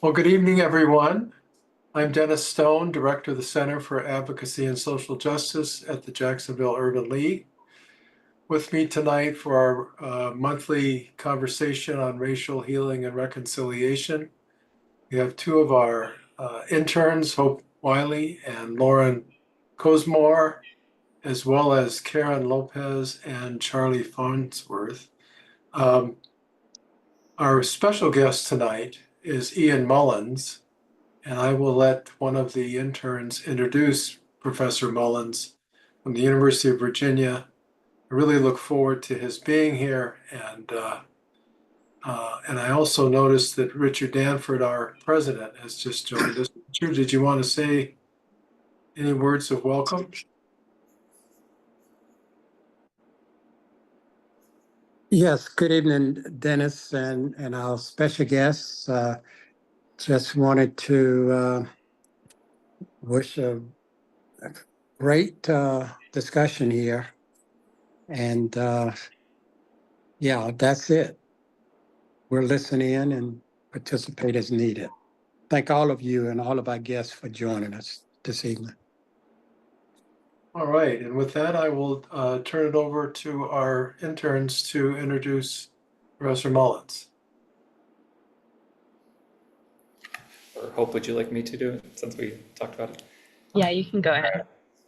Well, good evening, everyone. I'm Dennis Stone, Director of the Center for Advocacy and Social Justice at the Jacksonville Urban League. With me tonight for our monthly conversation on racial healing and reconciliation, we have two of our interns, Hope Wiley and Lauren Cosmore, as well as Karen Lopez and Charlie Farnsworth. Um, our special guest tonight is Ian Mullins. And I will let one of the interns introduce Professor Mullins from the University of Virginia. I really look forward to his being here. And I also noticed that Richard Danford, our president, has just joined us. Richard, did you want to say any words of welcome? Yes, good evening, Dennis and our special guests. Just wanted to wish a great discussion here. And yeah, that's it. We'll listen in and participate as needed. Thank all of you and all of our guests for joining us this evening. All right. And with that, I will turn it over to our interns to introduce Professor Mullins. Or Hope, would you like me to do it since we talked about it? Yeah, you can go ahead.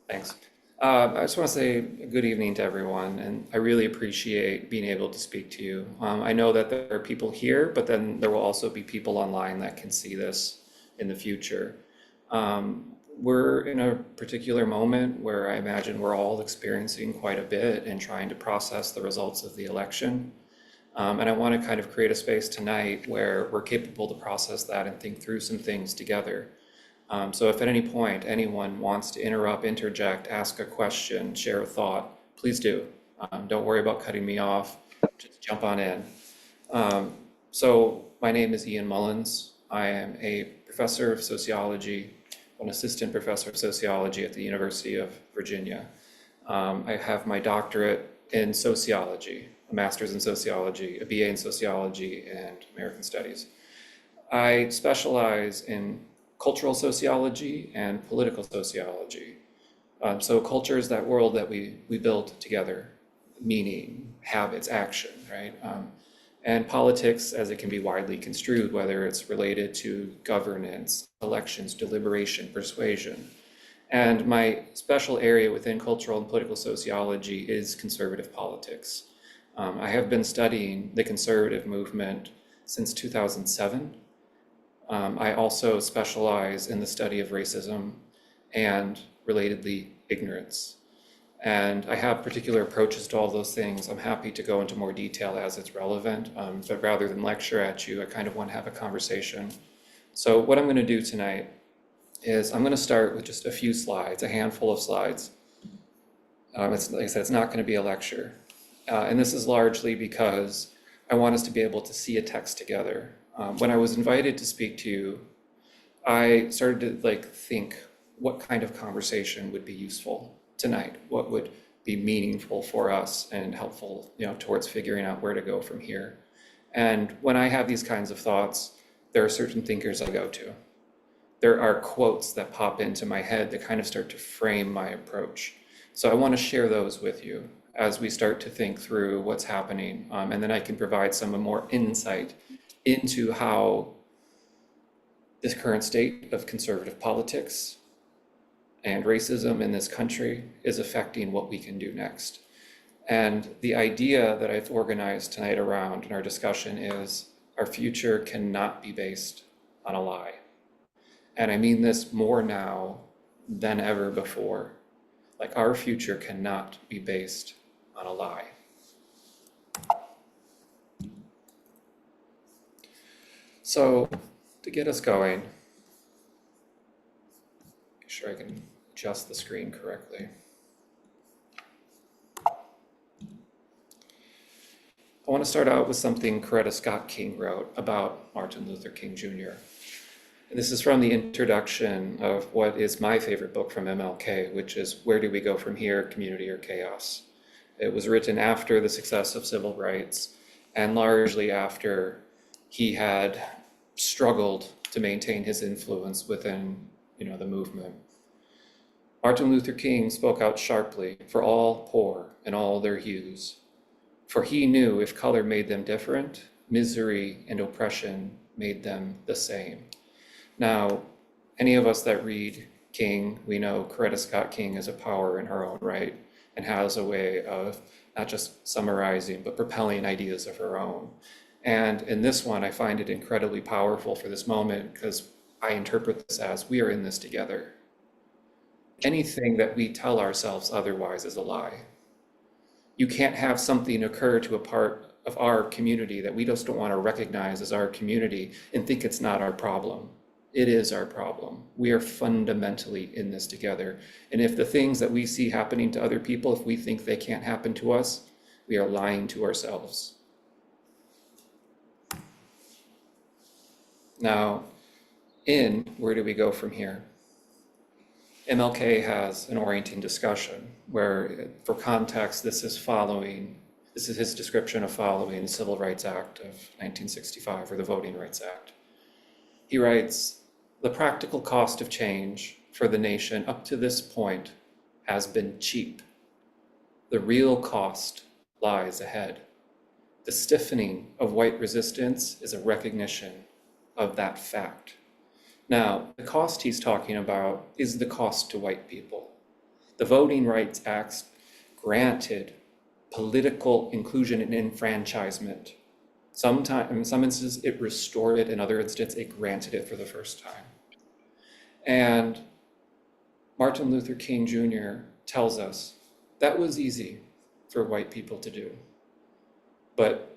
Thanks. I just want to say good evening to everyone, and I really appreciate being able to speak to you. I know that there are people here, but then there will also be people online that can see this in the future. We're in a particular moment where I imagine we're all experiencing quite a bit and trying to process the results of the election. And I want to kind of create a space tonight where we're capable to process that and think through some things together. So if at any point anyone wants to interrupt, interject, ask a question, share a thought, please do. Don't worry about cutting me off, just jump on in. So my name is Ian Mullins. I am a professor of sociology, an assistant professor of sociology at the University of Virginia. I have my doctorate in sociology, a master's in sociology, a BA in sociology and American studies. I specialize in cultural sociology and political sociology. So culture is that world that we build together, meaning, habits, action, right? And politics, as it can be widely construed, whether it's related to governance, elections, deliberation, persuasion. And my special area within cultural and political sociology is conservative politics. I have been studying the conservative movement since 2007. I also specialize in the study of racism and relatedly ignorance. And I have particular approaches to all those things. I'm happy to go into more detail as it's relevant, but rather than lecture at you, I kind of want to have a conversation. So what I'm going to do tonight is I'm going to start with just a few slides, a handful of slides. It's, like I said, it's not going to be a lecture. And this is largely because I want us to be able to see a text together. When I was invited to speak to you, I started to think what kind of conversation would be useful tonight, what would be meaningful for us and helpful, towards figuring out where to go from here. And when I have these kinds of thoughts, there are certain thinkers I go to. There are quotes that pop into my head that kind of start to frame my approach. So I want to share those with you as we start to think through what's happening. And then I can provide some more insight into how this current state of conservative politics and racism in this country is affecting what we can do next. And the idea that I've organized tonight around in our discussion is our future cannot be based on a lie. And I mean this more now than ever before. Our future cannot be based on a lie. So to get us going, make sure I can adjust the screen correctly. I want to start out with something Coretta Scott King wrote about Martin Luther King Jr. And this is from the introduction of what is my favorite book from MLK, which is Where Do We Go From Here, Community or Chaos? It was written after the success of civil rights and largely after he had struggled to maintain his influence within, the movement. Martin Luther King spoke out sharply for all poor in all their hues, for he knew if color made them different, misery and oppression made them the same. Now, any of us that read King, we know Coretta Scott King is a power in her own right and has a way of not just summarizing, but propelling ideas of her own. And in this one, I find it incredibly powerful for this moment because I interpret this as we are in this together. Anything that we tell ourselves otherwise is a lie. You can't have something occur to a part of our community that we just don't want to recognize as our community and think it's not our problem. It is our problem. We are fundamentally in this together. And if the things that we see happening to other people, if we think they can't happen to us, we are lying to ourselves. Now, where do we go from here? MLK has an orienting discussion where, for context, this is his description of following the Civil Rights Act of 1965, or the Voting Rights Act. He writes, "The practical cost of change for the nation up to this point has been cheap. The real cost lies ahead. The stiffening of white resistance is a recognition of that fact." Now, the cost he's talking about is the cost to white people. The Voting Rights Act granted political inclusion and enfranchisement. Sometimes, in some instances, it restored it. In other instances, it granted it for the first time. And Martin Luther King Jr. tells us that was easy for white people to do. But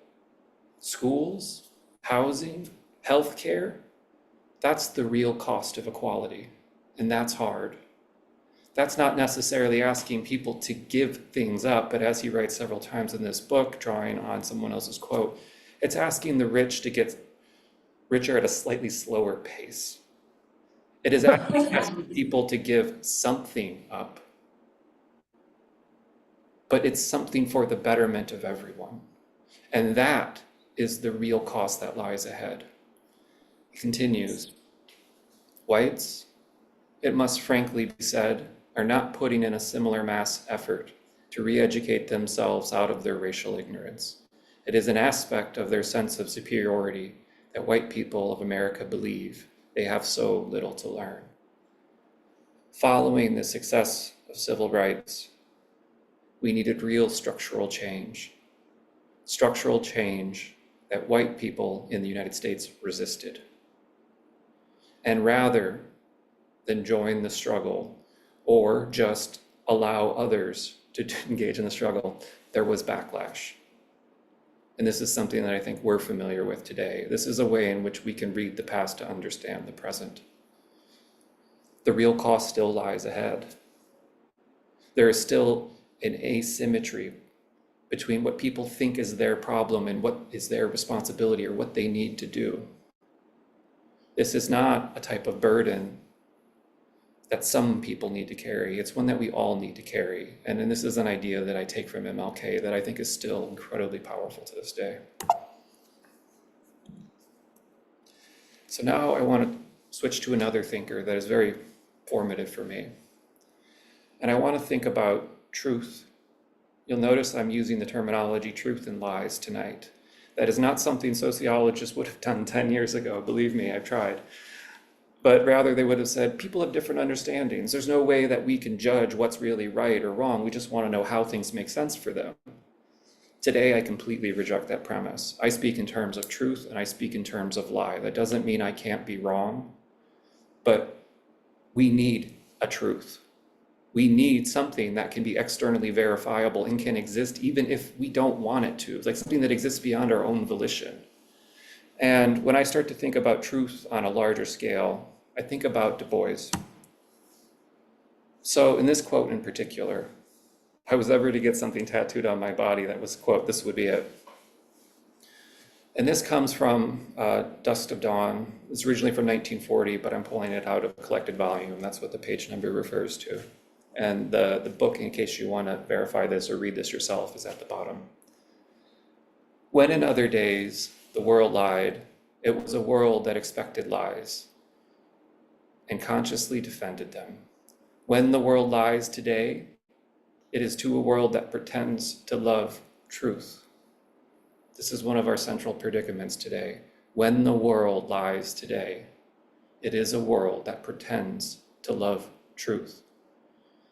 schools, housing, healthcare, that's the real cost of equality, and that's hard. That's not necessarily asking people to give things up, but as he writes several times in this book, drawing on someone else's quote, it's asking the rich to get richer at a slightly slower pace. It is asking people to give something up, but it's something for the betterment of everyone. And that is the real cost that lies ahead. He continues, "Whites, it must frankly be said, are not putting in a similar mass effort to re-educate themselves out of their racial ignorance. It is an aspect of their sense of superiority that white people of America believe they have so little to learn." Following the success of civil rights, we needed real structural change that white people in the United States resisted. And rather than join the struggle or just allow others to engage in the struggle, there was backlash. And this is something that I think we're familiar with today. This is a way in which we can read the past to understand the present. The real cost still lies ahead. There is still an asymmetry between what people think is their problem and what is their responsibility or what they need to do. This is not a type of burden that some people need to carry. It's one that we all need to carry. And then this is an idea that I take from MLK that I think is still incredibly powerful to this day. So now I want to switch to another thinker that is very formative for me. And I want to think about truth. You'll notice I'm using the terminology truth and lies tonight. That is not something sociologists would have done 10 years ago. Believe me, I've tried. But rather they would have said, people have different understandings. There's no way that we can judge what's really right or wrong. We just want to know how things make sense for them. Today, I completely reject that premise. I speak in terms of truth and I speak in terms of lie. That doesn't mean I can't be wrong, but we need a truth. We need something that can be externally verifiable and can exist even if we don't want it to. It's like something that exists beyond our own volition. And when I start to think about truth on a larger scale, I think about Du Bois. So in this quote in particular, if I was ever to get something tattooed on my body that was, quote, this would be it. And this comes from Dusk of Dawn. It's originally from 1940, but I'm pulling it out of a collected volume. That's what the page number refers to. And the book, in case you want to verify this or read this yourself, is at the bottom. "When in other days the world lied It was a world that expected lies and consciously defended them. When the world lies today, it is to a world that pretends to love truth. This is one of our central predicaments today. When the world lies today, it is a world that pretends to love truth.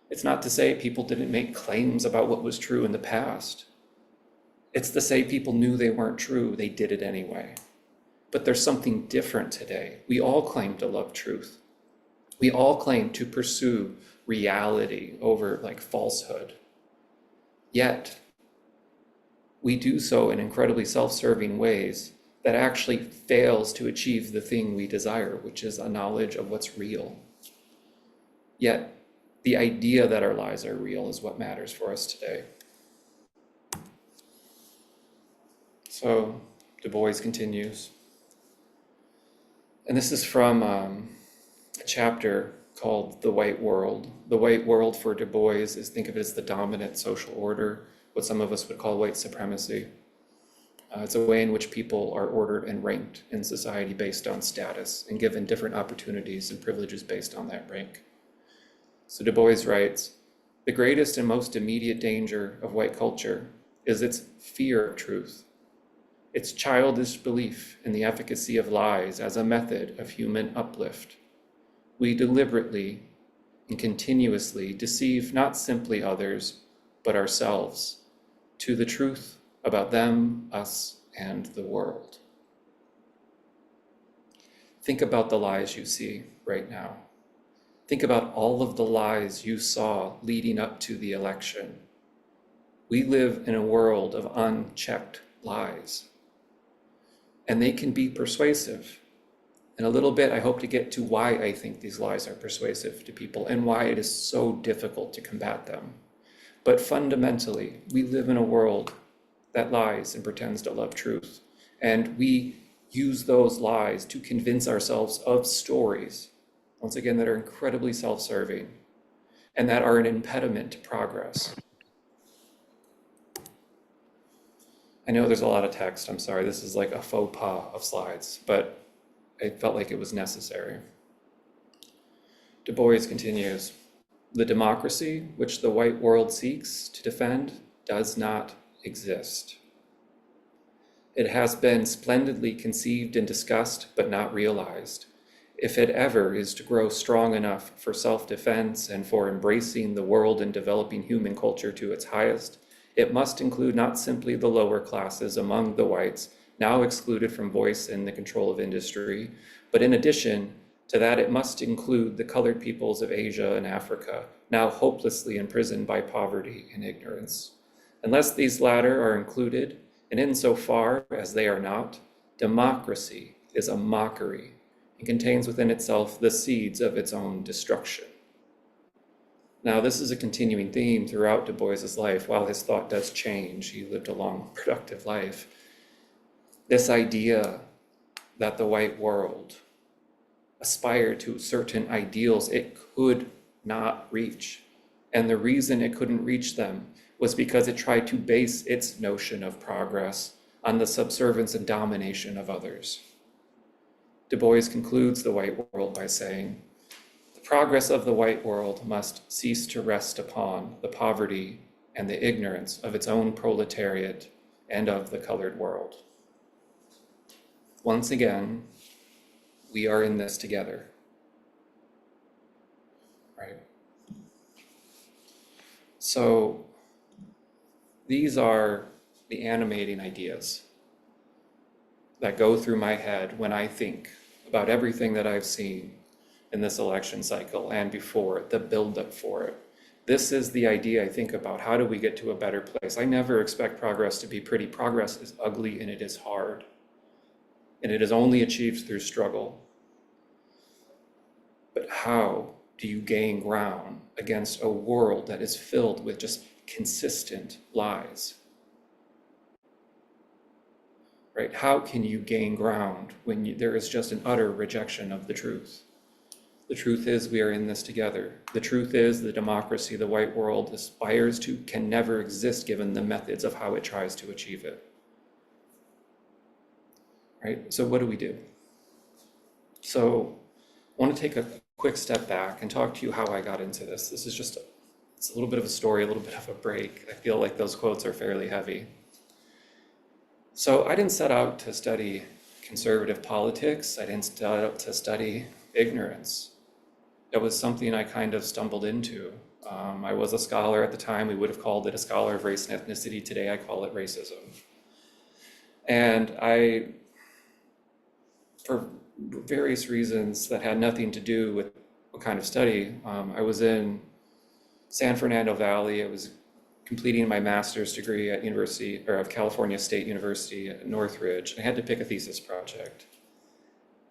It's not to say people didn't make claims about what was true in the past. It's to say people knew they weren't true, they did it anyway. But there's something different today. We all claim to love truth. We all claim to pursue reality over falsehood. Yet, we do so in incredibly self-serving ways that actually fails to achieve the thing we desire, which is a knowledge of what's real. Yet, the idea that our lies are real is what matters for us today. So, Du Bois continues. And this is from a chapter called The White World. The white world for Du Bois is, think of it as the dominant social order, what some of us would call white supremacy. It's a way in which people are ordered and ranked in society based on status and given different opportunities and privileges based on that rank. So Du Bois writes, the greatest and most immediate danger of white culture is its fear of truth, its childish belief in the efficacy of lies as a method of human uplift. We deliberately and continuously deceive not simply others, but ourselves, to the truth about them, us, and the world. Think about the lies you see right now. Think about all of the lies you saw leading up to the election. We live in a world of unchecked lies, and they can be persuasive. In a little bit, I hope to get to why I think these lies are persuasive to people and why it is so difficult to combat them. But fundamentally, we live in a world that lies and pretends to love truth. And we use those lies to convince ourselves of stories, once again, that are incredibly self-serving and that are an impediment to progress. I know there's a lot of text, I'm sorry. This is like a faux pas of slides, but I felt like it was necessary. Du Bois continues, the democracy which the white world seeks to defend does not exist. It has been splendidly conceived and discussed, but not realized. If it ever is to grow strong enough for self-defense and for embracing the world and developing human culture to its highest, it must include not simply the lower classes among the whites, now excluded from voice and the control of industry, but in addition to that, it must include the colored peoples of Asia and Africa, now hopelessly imprisoned by poverty and ignorance. Unless these latter are included, and insofar as they are not, democracy is a mockery and contains within itself the seeds of its own destruction. Now, this is a continuing theme throughout Du Bois's life. While his thought does change, he lived a long, productive life. This idea that the white world aspired to certain ideals it could not reach. And the reason it couldn't reach them was because it tried to base its notion of progress on the subservience and domination of others. Du Bois concludes the white world by saying, the progress of the white world must cease to rest upon the poverty and the ignorance of its own proletariat and of the colored world. Once again, we are in this together, right? So these are the animating ideas that go through my head when I think about everything that I've seen in this election cycle and before it, the buildup for it. This is the idea I think about. How do we get to a better place? I never expect progress to be pretty. Progress is ugly and it is hard. And it is only achieved through struggle. But how do you gain ground against a world that is filled with just consistent lies? Right? How can you gain ground when there is just an utter rejection of the truth? The truth is we are in this together. The truth is the democracy the white world aspires to can never exist given the methods of how it tries to achieve it. right? So what do we do? So I want to take a quick step back and talk to you how I got into this. This is just it's a little bit of a story, a little bit of a break. I feel like those quotes are fairly heavy. So I didn't set out to study conservative politics. I didn't set out to study ignorance. It was something I kind of stumbled into. I was a scholar at the time. We would have called it a scholar of race and ethnicity. Today I call it racism. And for various reasons that had nothing to do with what kind of study, I was in San Fernando Valley. I was completing my master's degree at University of California State University at Northridge. I had to pick a thesis project.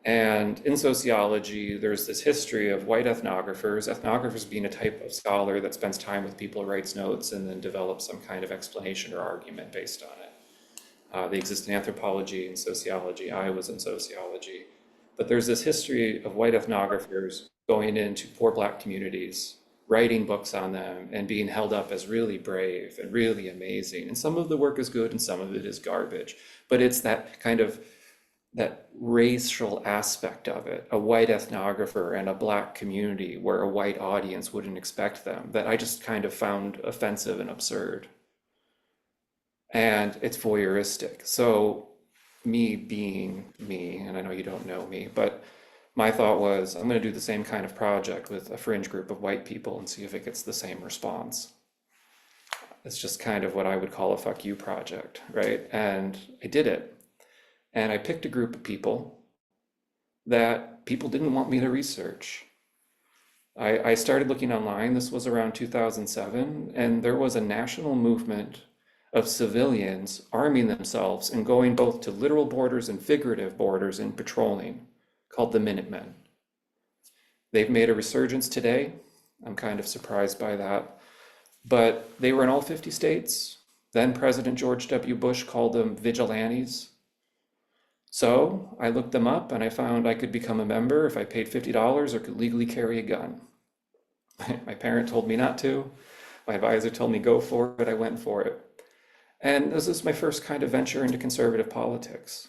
And in sociology, there's this history of white ethnographers being a type of scholar that spends time with people, writes notes, and then develops some kind of explanation or argument based on it. They exist in anthropology and sociology. I was in sociology. But there's this history of white ethnographers going into poor Black communities, writing books on them, and being held up as really brave and really amazing. And some of the work is good and some of it is garbage. But it's that kind of that racial aspect of it, a white ethnographer and a Black community where a white audience wouldn't expect them, that I just kind of found offensive and absurd. And it's voyeuristic. So me being me, and I know you don't know me, but my thought was I'm going to do the same kind of project with a fringe group of white people and see if it gets the same response. It's just kind of what I would call a fuck you project, right? And I did it. And I picked a group of people that people didn't want me to research. I started looking online. This was around 2007, and there was a national movement of civilians arming themselves and going both to literal borders and figurative borders in patrolling, called the Minutemen. They've made a resurgence today. I'm kind of surprised by that. But they were in all 50 states. Then President George W. Bush called them vigilantes. So I looked them up and I found I could become a member if I paid $50 or could legally carry a gun. My parent told me not to. My advisor told me go for it. I went for it. And this is my first kind of venture into conservative politics.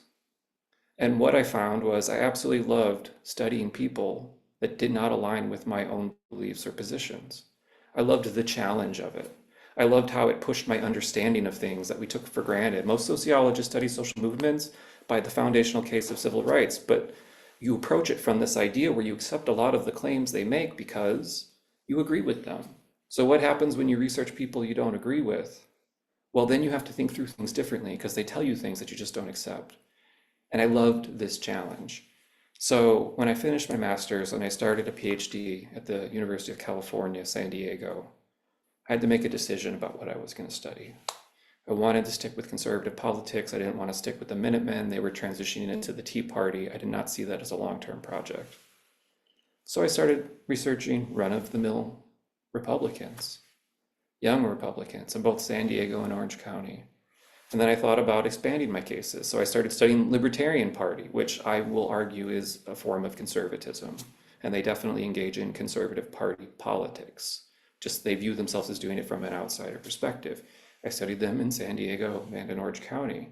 And what I found was I absolutely loved studying people that did not align with my own beliefs or positions. I loved the challenge of it. I loved how it pushed my understanding of things that we took for granted. Most sociologists study social movements by the foundational case of civil rights, but you approach it from this idea where you accept a lot of the claims they make because you agree with them. So what happens when you research people you don't agree with? Well, then you have to think through things differently because they tell you things that you just don't accept. And I loved this challenge. So when I finished my master's and I started a PhD at the University of California, San Diego, I had to make a decision about what I was going to study. I wanted to stick with conservative politics. I didn't want to stick with the Minutemen. They were transitioning into the Tea Party. I did not see that as a long-term project. So I started researching run-of-the-mill Republicans, young Republicans in both San Diego and Orange County. And then I thought about expanding my cases. So I started studying Libertarian Party, which I will argue is a form of conservatism. And they definitely engage in conservative party politics. Just they view themselves as doing it from an outsider perspective. I studied them in San Diego and in Orange County.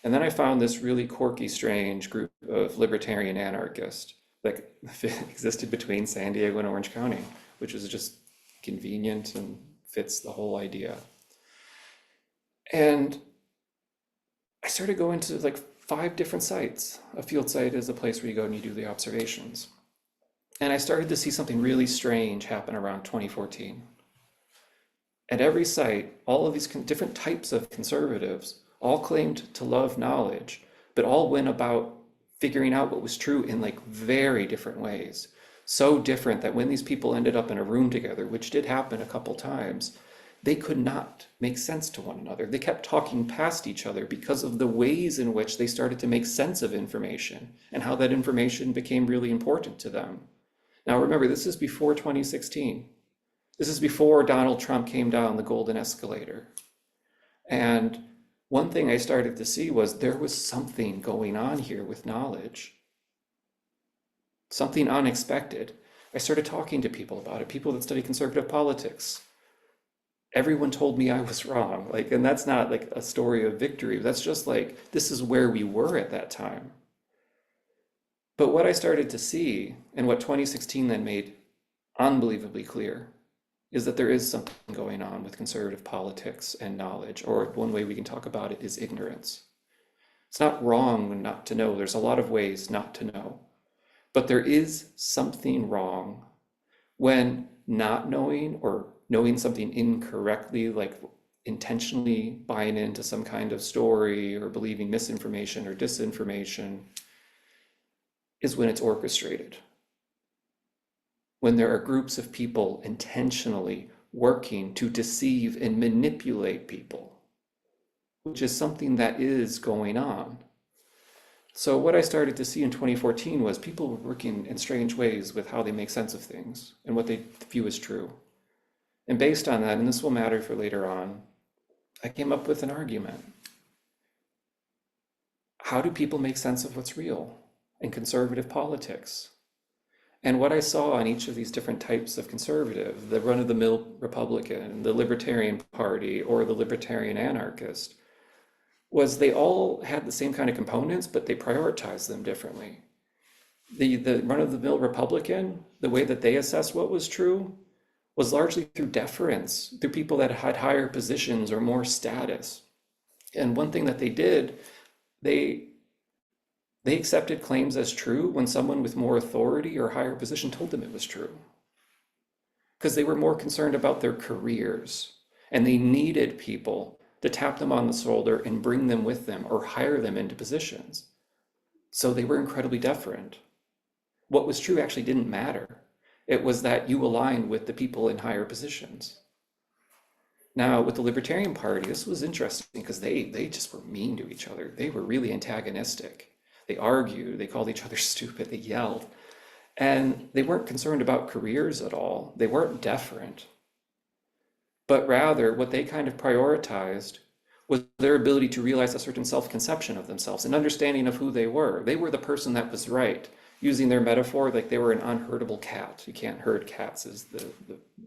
And then I found this really quirky, strange group of libertarian anarchists that existed between San Diego and Orange County, which is just convenient and fits the whole idea. And I started going to like 5 different sites. A field site is a place where you go and you do the observations. And I started to see something really strange happen around 2014. At every site, all of these different types of conservatives all claimed to love knowledge, but all went about figuring out what was true in like very different ways. So different that when these people ended up in a room together, which did happen a couple times, they could not make sense to one another. They kept talking past each other because of the ways in which they started to make sense of information and how that information became really important to them. Now remember, this is before 2016. This is before Donald Trump came down the golden escalator. And one thing I started to see was there was something going on here with knowledge. Something unexpected. I started talking to people about it, people that study conservative politics. Everyone told me I was wrong. And that's not like a story of victory. That's just like, this is where we were at that time. But what I started to see, and what 2016 then made unbelievably clear, is that there is something going on with conservative politics and knowledge, or one way we can talk about it is ignorance. It's not wrong not to know. There's a lot of ways not to know. But there is something wrong when not knowing or knowing something incorrectly, like intentionally buying into some kind of story or believing misinformation or disinformation, is when it's orchestrated. When there are groups of people intentionally working to deceive and manipulate people, which is something that is going on. So what I started to see in 2014 was people were working in strange ways with how they make sense of things and what they view as true. And based on that, and this will matter for later on, I came up with an argument. How do people make sense of what's real in conservative politics? And what I saw on each of these different types of conservative, the run-of-the-mill Republican, the Libertarian Party, or the Libertarian Anarchist, was they all had the same kind of components, but they prioritized them differently. The run-of-the-mill Republican, the way that they assessed what was true, was largely through deference, through people that had higher positions or more status. And one thing that they did, they accepted claims as true when someone with more authority or higher position told them it was true. Because they were more concerned about their careers, and they needed people to tap them on the shoulder and bring them with them or hire them into positions. So they were incredibly deferent. What was true actually didn't matter. It was that you aligned with the people in higher positions. Now, with the Libertarian Party, this was interesting because they just were mean to each other. They were really antagonistic. They argued, they called each other stupid, they yelled. And they weren't concerned about careers at all. They weren't deferent. But rather, what they kind of prioritized was their ability to realize a certain self-conception of themselves, an understanding of who they were. They were the person that was right. Using their metaphor, like they were an unherdable cat. You can't herd cats is the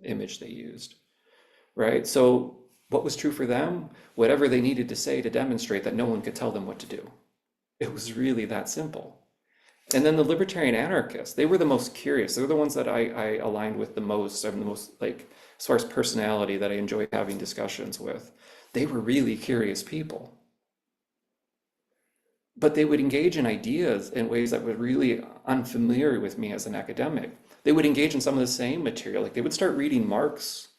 image they used, right? So what was true for them? Whatever they needed to say to demonstrate that no one could tell them what to do. It was really that simple. And then the libertarian anarchists, they were the most curious. They're the ones that I aligned with the most. I'm the most, like, as far as personality, that I enjoy having discussions with. They were really curious people. But they would engage in ideas in ways that were really unfamiliar with me as an academic. They would engage in some of the same material, like they would start reading Marx,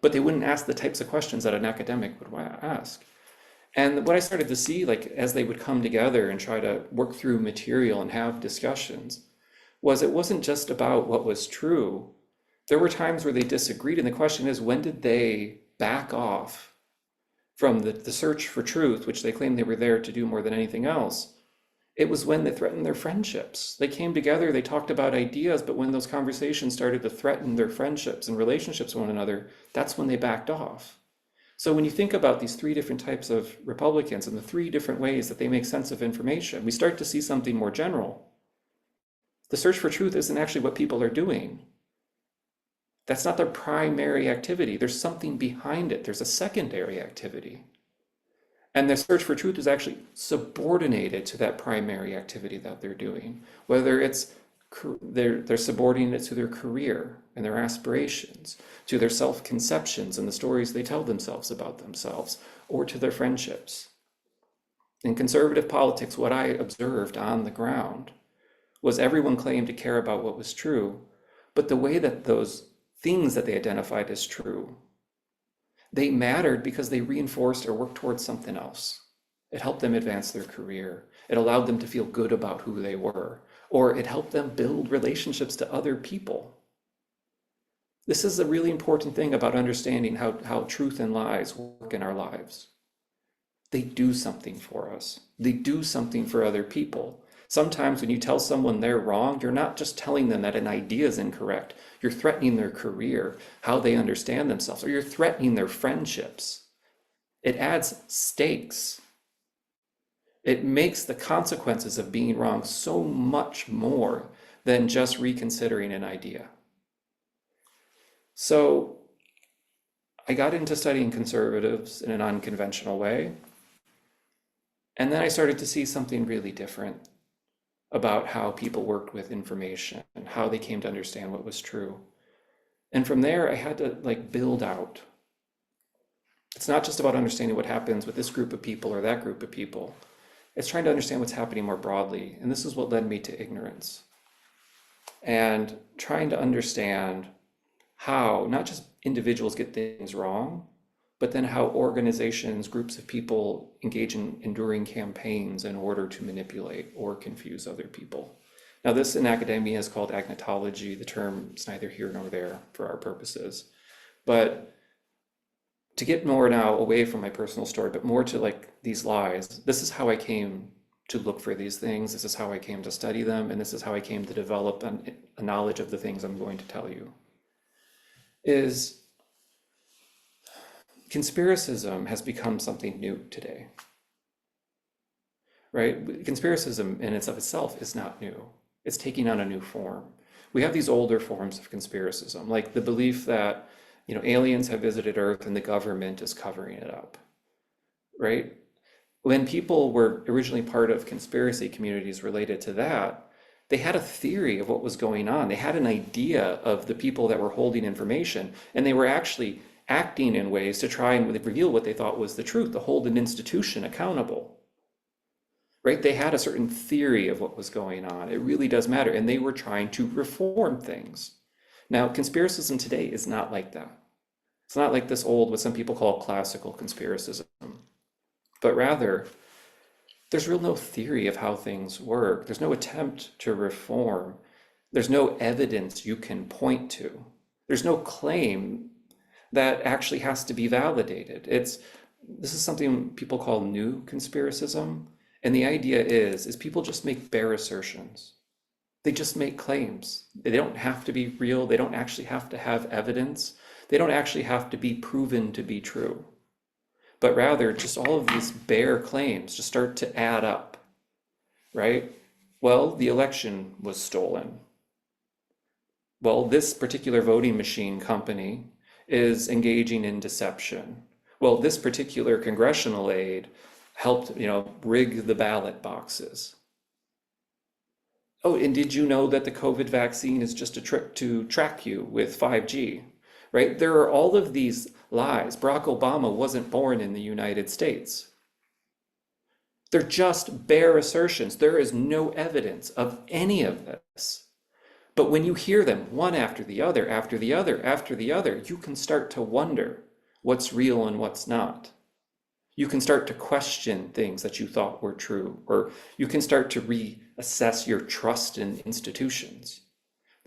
but they wouldn't ask the types of questions that an academic would ask. And what I started to see, like as they would come together and try to work through material and have discussions, was it wasn't just about what was true. There were times where they disagreed, and the question is, when did they back off from the search for truth, which they claimed they were there to do more than anything else? It was when they threatened their friendships. They came together, they talked about ideas, but when those conversations started to threaten their friendships and relationships with one another, that's when they backed off. So when you think about these three different types of Republicans and the three different ways that they make sense of information, we start to see something more general. The search for truth isn't actually what people are doing. That's not their primary activity. There's something behind it. There's a secondary activity. And the search for truth is actually subordinated to that primary activity that they're doing, whether it's they're subordinating it to their career and their aspirations, to their self-conceptions and the stories they tell themselves about themselves, or to their friendships. In conservative politics, what I observed on the ground was everyone claimed to care about what was true, but the way that those things that they identified as true, they mattered because they reinforced or worked towards something else. It helped them advance their career. It allowed them to feel good about who they were, or it helped them build relationships to other people. This is a really important thing about understanding how truth and lies work in our lives. They do something for us. They do something for other people. Sometimes when you tell someone they're wrong, you're not just telling them that an idea is incorrect. You're threatening their career, how they understand themselves, or you're threatening their friendships. It adds stakes. It makes the consequences of being wrong so much more than just reconsidering an idea. So I got into studying conservatives in an unconventional way. And then I started to see something really different. about how people worked with information and how they came to understand what was true. And from there, I had to like build out. It's not just about understanding what happens with this group of people or that group of people. It's trying to understand what's happening more broadly. And this is what led me to ignorance. And trying to understand how not just individuals get things wrong, but then how organizations, groups of people engage in enduring campaigns in order to manipulate or confuse other people. Now, this in academia is called agnotology. The term is neither here nor there for our purposes. But to get more now away from my personal story, but more to like these lies, this is how I came to look for these things. This is how I came to study them. And this is how I came to develop a knowledge of the things I'm going to tell you. Is conspiracism has become something new today, right? Conspiracism in and of itself is not new. It's taking on a new form. We have these older forms of conspiracism, like the belief that, aliens have visited Earth and the government is covering it up, right? When people were originally part of conspiracy communities related to that, they had a theory of what was going on. They had an idea of the people that were holding information, and they were actually acting in ways to try and reveal what they thought was the truth, to hold an institution accountable, right? They had a certain theory of what was going on. It really does matter. And they were trying to reform things. Now, conspiracism today is not like that. It's not like this old, what some people call classical conspiracism, but rather there's real no theory of how things work. There's no attempt to reform. There's no evidence you can point to. There's no claim that actually has to be validated. This is something people call new conspiracism. And the idea is people just make bare assertions. They just make claims. They don't have to be real. They don't actually have to have evidence. They don't actually have to be proven to be true. But rather, just all of these bare claims just start to add up, right? Well, the election was stolen. Well, this particular voting machine company is engaging in deception. Well, this particular congressional aide helped, rig the ballot boxes. Oh, and did you know that the COVID vaccine is just a trick to track you with 5G, right? There are all of these lies. Barack Obama wasn't born in the United States. They're just bare assertions. There is no evidence of any of this. But when you hear them one after the other, after the other, after the other, you can start to wonder what's real and what's not. You can start to question things that you thought were true, or you can start to reassess your trust in institutions.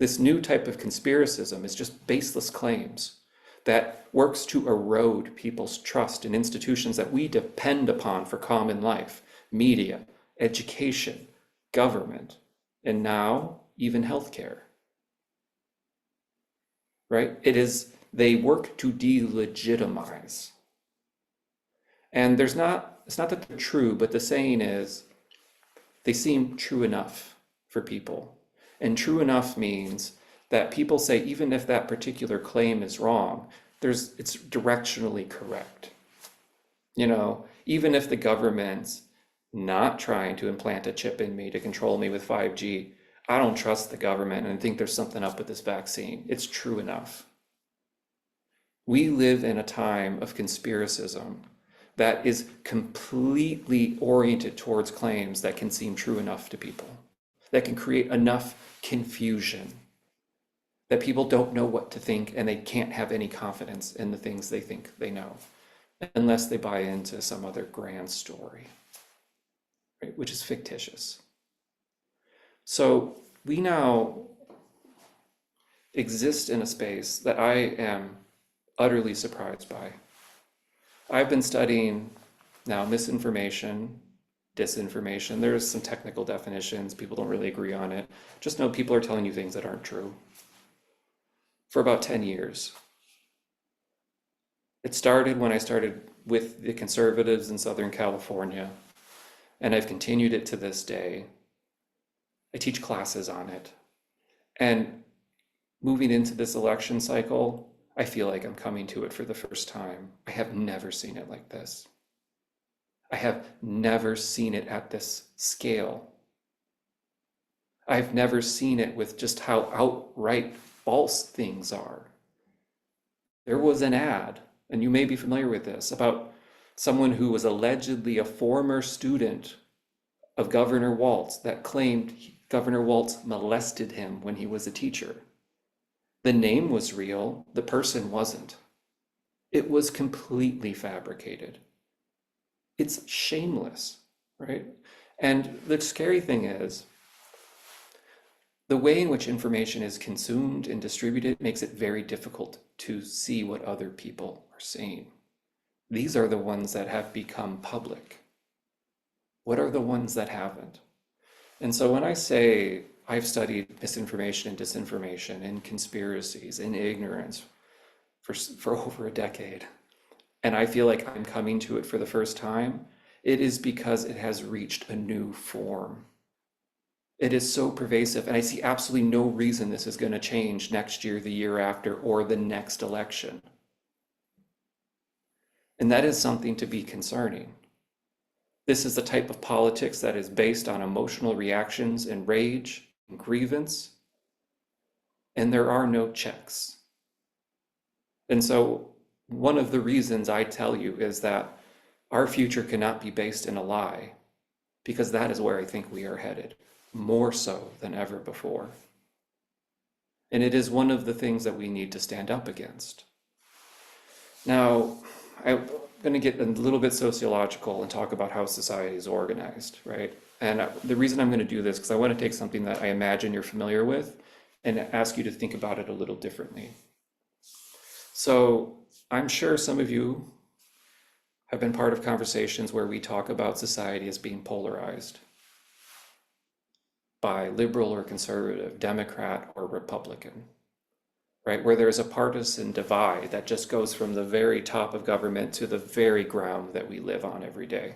This new type of conspiracism is just baseless claims that works to erode people's trust in institutions that we depend upon for common life, media, education, government, and now even healthcare, right? They work to delegitimize. And it's not that they're true, but the saying is they seem true enough for people. And true enough means that people say, even if that particular claim is wrong, it's directionally correct. Even if the government's not trying to implant a chip in me to control me with 5G, I don't trust the government and I think there's something up with this vaccine. It's true enough. We live in a time of conspiracism that is completely oriented towards claims that can seem true enough to people, that can create enough confusion that people don't know what to think and they can't have any confidence in the things they think they know unless they buy into some other grand story, right? Which is fictitious. So we now exist in a space that I am utterly surprised by. I've been studying now misinformation, disinformation. There's some technical definitions. People don't really agree on it. Just know people are telling you things that aren't true for about 10 years. It started when I started with the conservatives in Southern California, and I've continued it to this day. I teach classes on it. And moving into this election cycle, I feel like I'm coming to it for the first time. I have never seen it like this. I have never seen it at this scale. I've never seen it with just how outright false things are. There was an ad, and you may be familiar with this, about someone who was allegedly a former student of Governor Walz that claimed Governor Walz molested him when he was a teacher. The name was real, the person wasn't. It was completely fabricated. It's shameless, right? And the scary thing is, the way in which information is consumed and distributed makes it very difficult to see what other people are saying. These are the ones that have become public. What are the ones that haven't? And so when I say I've studied misinformation and disinformation and conspiracies and ignorance for over a decade, and I feel like I'm coming to it for the first time, it is because it has reached a new form. It is so pervasive, and I see absolutely no reason this is going to change next year, the year after, or the next election. And that is something to be concerning. This is the type of politics that is based on emotional reactions and rage and grievance, and there are no checks. And so one of the reasons I tell you is that our future cannot be based in a lie, because that is where I think we are headed, more so than ever before. And it is one of the things that we need to stand up against. Now, I'm going to get a little bit sociological and talk about how society is organized, right? And the reason I'm going to do this, because I want to take something that I imagine you're familiar with and ask you to think about it a little differently. So I'm sure some of you have been part of conversations where we talk about society as being polarized by liberal or conservative, Democrat or Republican, right? Where there's a partisan divide that just goes from the very top of government to the very ground that we live on every day.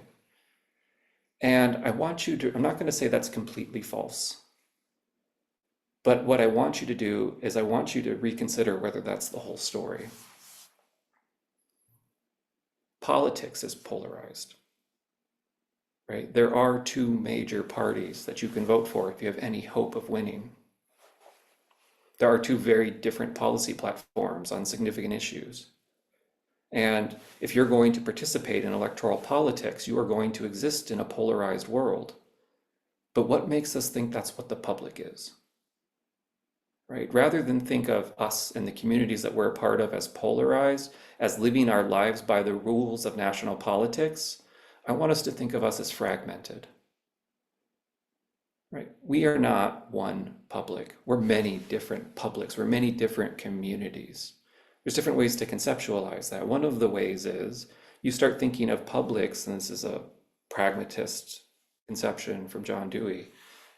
And I want you to, I'm not going to say that's completely false, but what I want you to do is I want you to reconsider whether that's the whole story. Politics is polarized, right? There are two major parties that you can vote for if you have any hope of winning. There are two very different policy platforms on significant issues. And if you're going to participate in electoral politics, you are going to exist in a polarized world. But what makes us think that's what the public is? Right? Rather than think of us and the communities that we're a part of as polarized, as living our lives by the rules of national politics, I want us to think of us as fragmented. Right? We are not one public. We're many different publics. We're many different communities. There's different ways to conceptualize that. One of the ways is you start thinking of publics, and this is a pragmatist conception from John Dewey,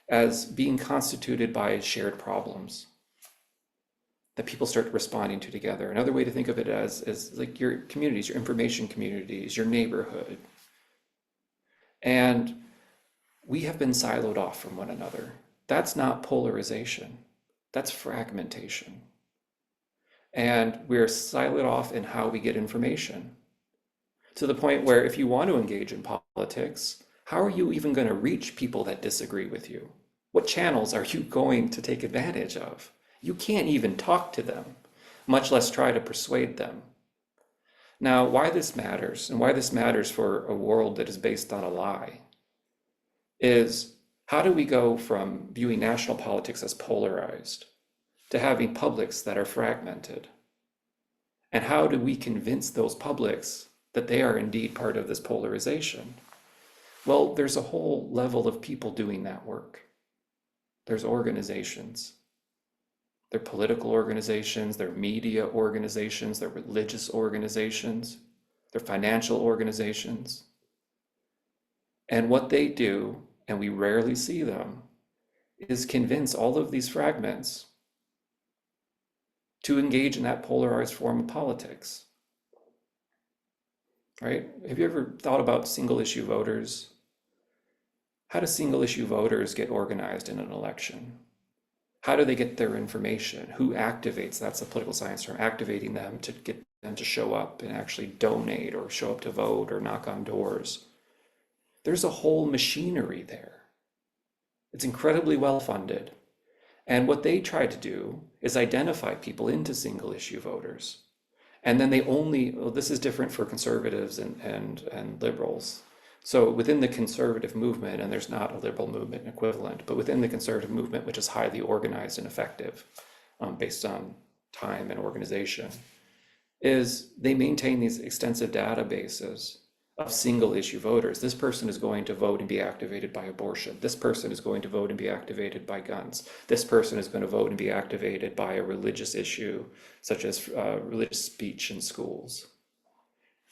as being constituted by shared problems that people start responding to together. Another way to think of it as is like your communities, your information communities, your neighborhood. And we have been siloed off from one another. That's not polarization, that's fragmentation. And we're siloed off in how we get information, to the point where if you want to engage in politics, how are you even going to reach people that disagree with you? What channels are you going to take advantage of? You can't even talk to them, much less try to persuade them. Now, why this matters, and why this matters for a world that is based on a lie, is how do we go from viewing national politics as polarized to having publics that are fragmented? And how do we convince those publics that they are indeed part of this polarization? Well, there's a whole level of people doing that work. There's organizations. They're political organizations, they're media organizations, they're religious organizations, they're financial organizations. And what they do, and we rarely see them, is convince all of these fragments to engage in that polarized form of politics. Right? Have you ever thought about single issue voters? How do single issue voters get organized in an election? How do they get their information? Who activates? That's a political science term, activating them to get them to show up and actually donate or show up to vote or knock on doors. There's a whole machinery there. It's incredibly well funded. And what they try to do is identify people into single issue voters. And then they only, well, this is different for conservatives and liberals. So within the conservative movement, and there's not a liberal movement equivalent, but within the conservative movement, which is highly organized and effective based on time and organization, is they maintain these extensive databases of single issue voters. This person is going to vote and be activated by abortion. This person is going to vote and be activated by guns. This person is going to vote and be activated by a religious issue, such as religious speech in schools.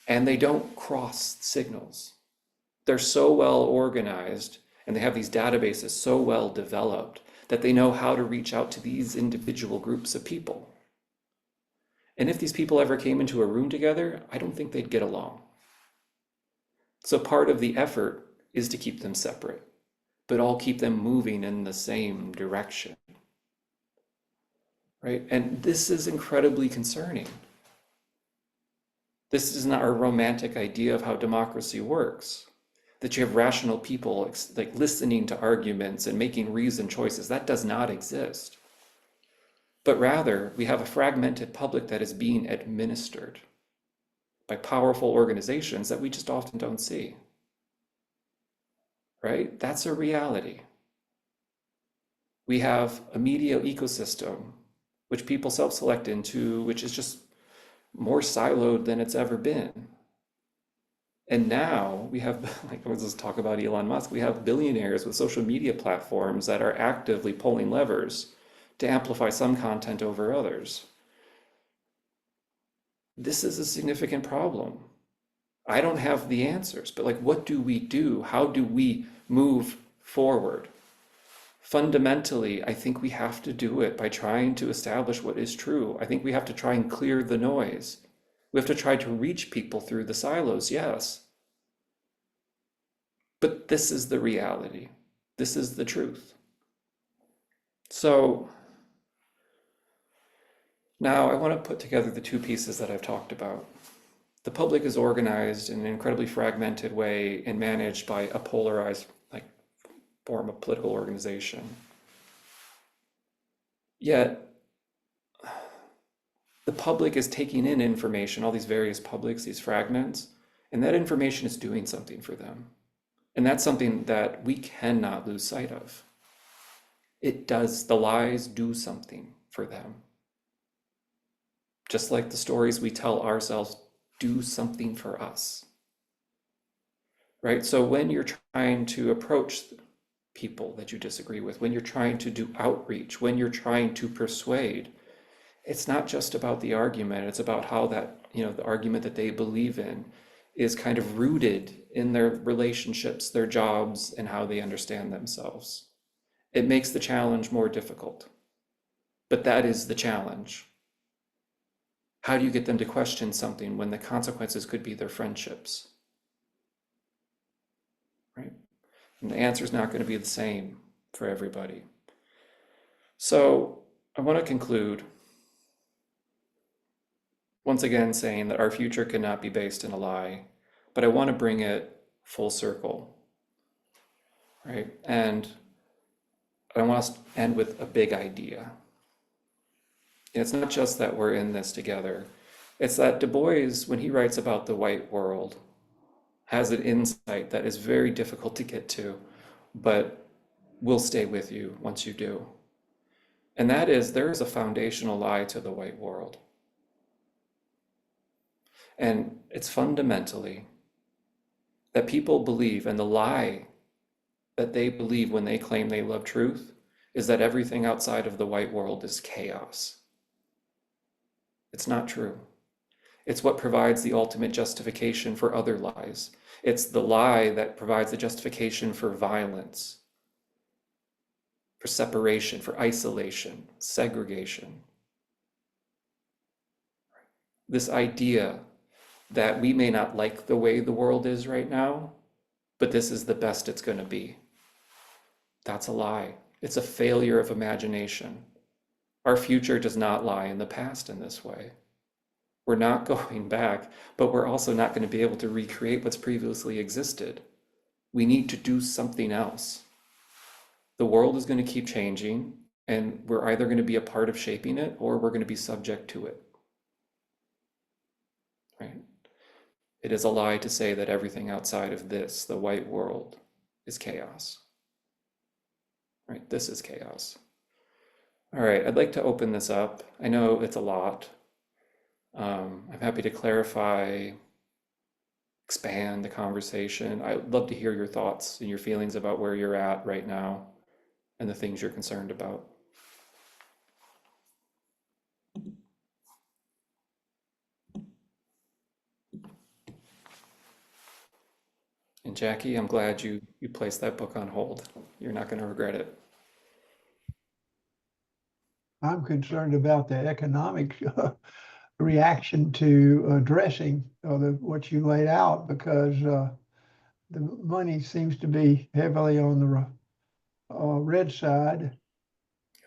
And they don't cross signals. They're so well organized and they have these databases so well developed that they know how to reach out to these individual groups of people. And if these people ever came into a room together, I don't think they'd get along. So part of the effort is to keep them separate, but all keep them moving in the same direction, right? And this is incredibly concerning. This is not our romantic idea of how democracy works, that you have rational people like listening to arguments and making reasoned choices. That does not exist. But rather, we have a fragmented public that is being administered by powerful organizations that we just often don't see, right? That's a reality. We have a media ecosystem, which people self-select into, which is just more siloed than it's ever been. And now we have, like, let's just talk about Elon Musk, we have billionaires with social media platforms that are actively pulling levers to amplify some content over others. This is a significant problem. I don't have the answers, but like, what do we do? How do we move forward? Fundamentally, I think we have to do it by trying to establish what is true. I think we have to try and clear the noise. We have to try to reach people through the silos, yes. But this is the reality. This is the truth. So now I want to put together the two pieces that I've talked about. The public is organized in an incredibly fragmented way and managed by a polarized form of political organization. Yet the public is taking in information, all these various publics, these fragments, and that information is doing something for them. And that's something that we cannot lose sight of. It does, the lies do something for them. Just like the stories we tell ourselves do something for us, right? So when you're trying to approach people that you disagree with, when you're trying to do outreach, when you're trying to persuade, it's not just about the argument, it's about how that, the argument that they believe in is kind of rooted in their relationships, their jobs, and how they understand themselves. It makes the challenge more difficult, but that is the challenge. How do you get them to question something when the consequences could be their friendships, right? And the answer is not going to be the same for everybody. So I want to conclude once again saying that our future cannot be based in a lie, but I want to bring it full circle, right? And I want to end with a big idea. It's not just that we're in this together. It's that Du Bois, when he writes about the white world, has an insight that is very difficult to get to, but will stay with you once you do. And that is, there is a foundational lie to the white world. And it's fundamentally that people believe, and the lie that they believe when they claim they love truth is that everything outside of the white world is chaos. It's not true. It's what provides the ultimate justification for other lies. It's the lie that provides the justification for violence, for separation, for isolation, segregation. This idea that we may not like the way the world is right now, but this is the best it's going to be. That's a lie. It's a failure of imagination. Our future does not lie in the past in this way. We're not going back, but we're also not going to be able to recreate what's previously existed. We need to do something else. The world is going to keep changing, and we're either going to be a part of shaping it or we're going to be subject to it, right? It is a lie to say that everything outside of this, the white world, is chaos, right? This is chaos. All right, I'd like to open this up. I know it's a lot. I'm happy to clarify, expand the conversation. I'd love to hear your thoughts and your feelings about where you're at right now and the things you're concerned about. And Jackie, I'm glad you placed that book on hold. You're not going to regret it. I'm concerned about the economic reaction to addressing what you laid out, because the money seems to be heavily on the red side,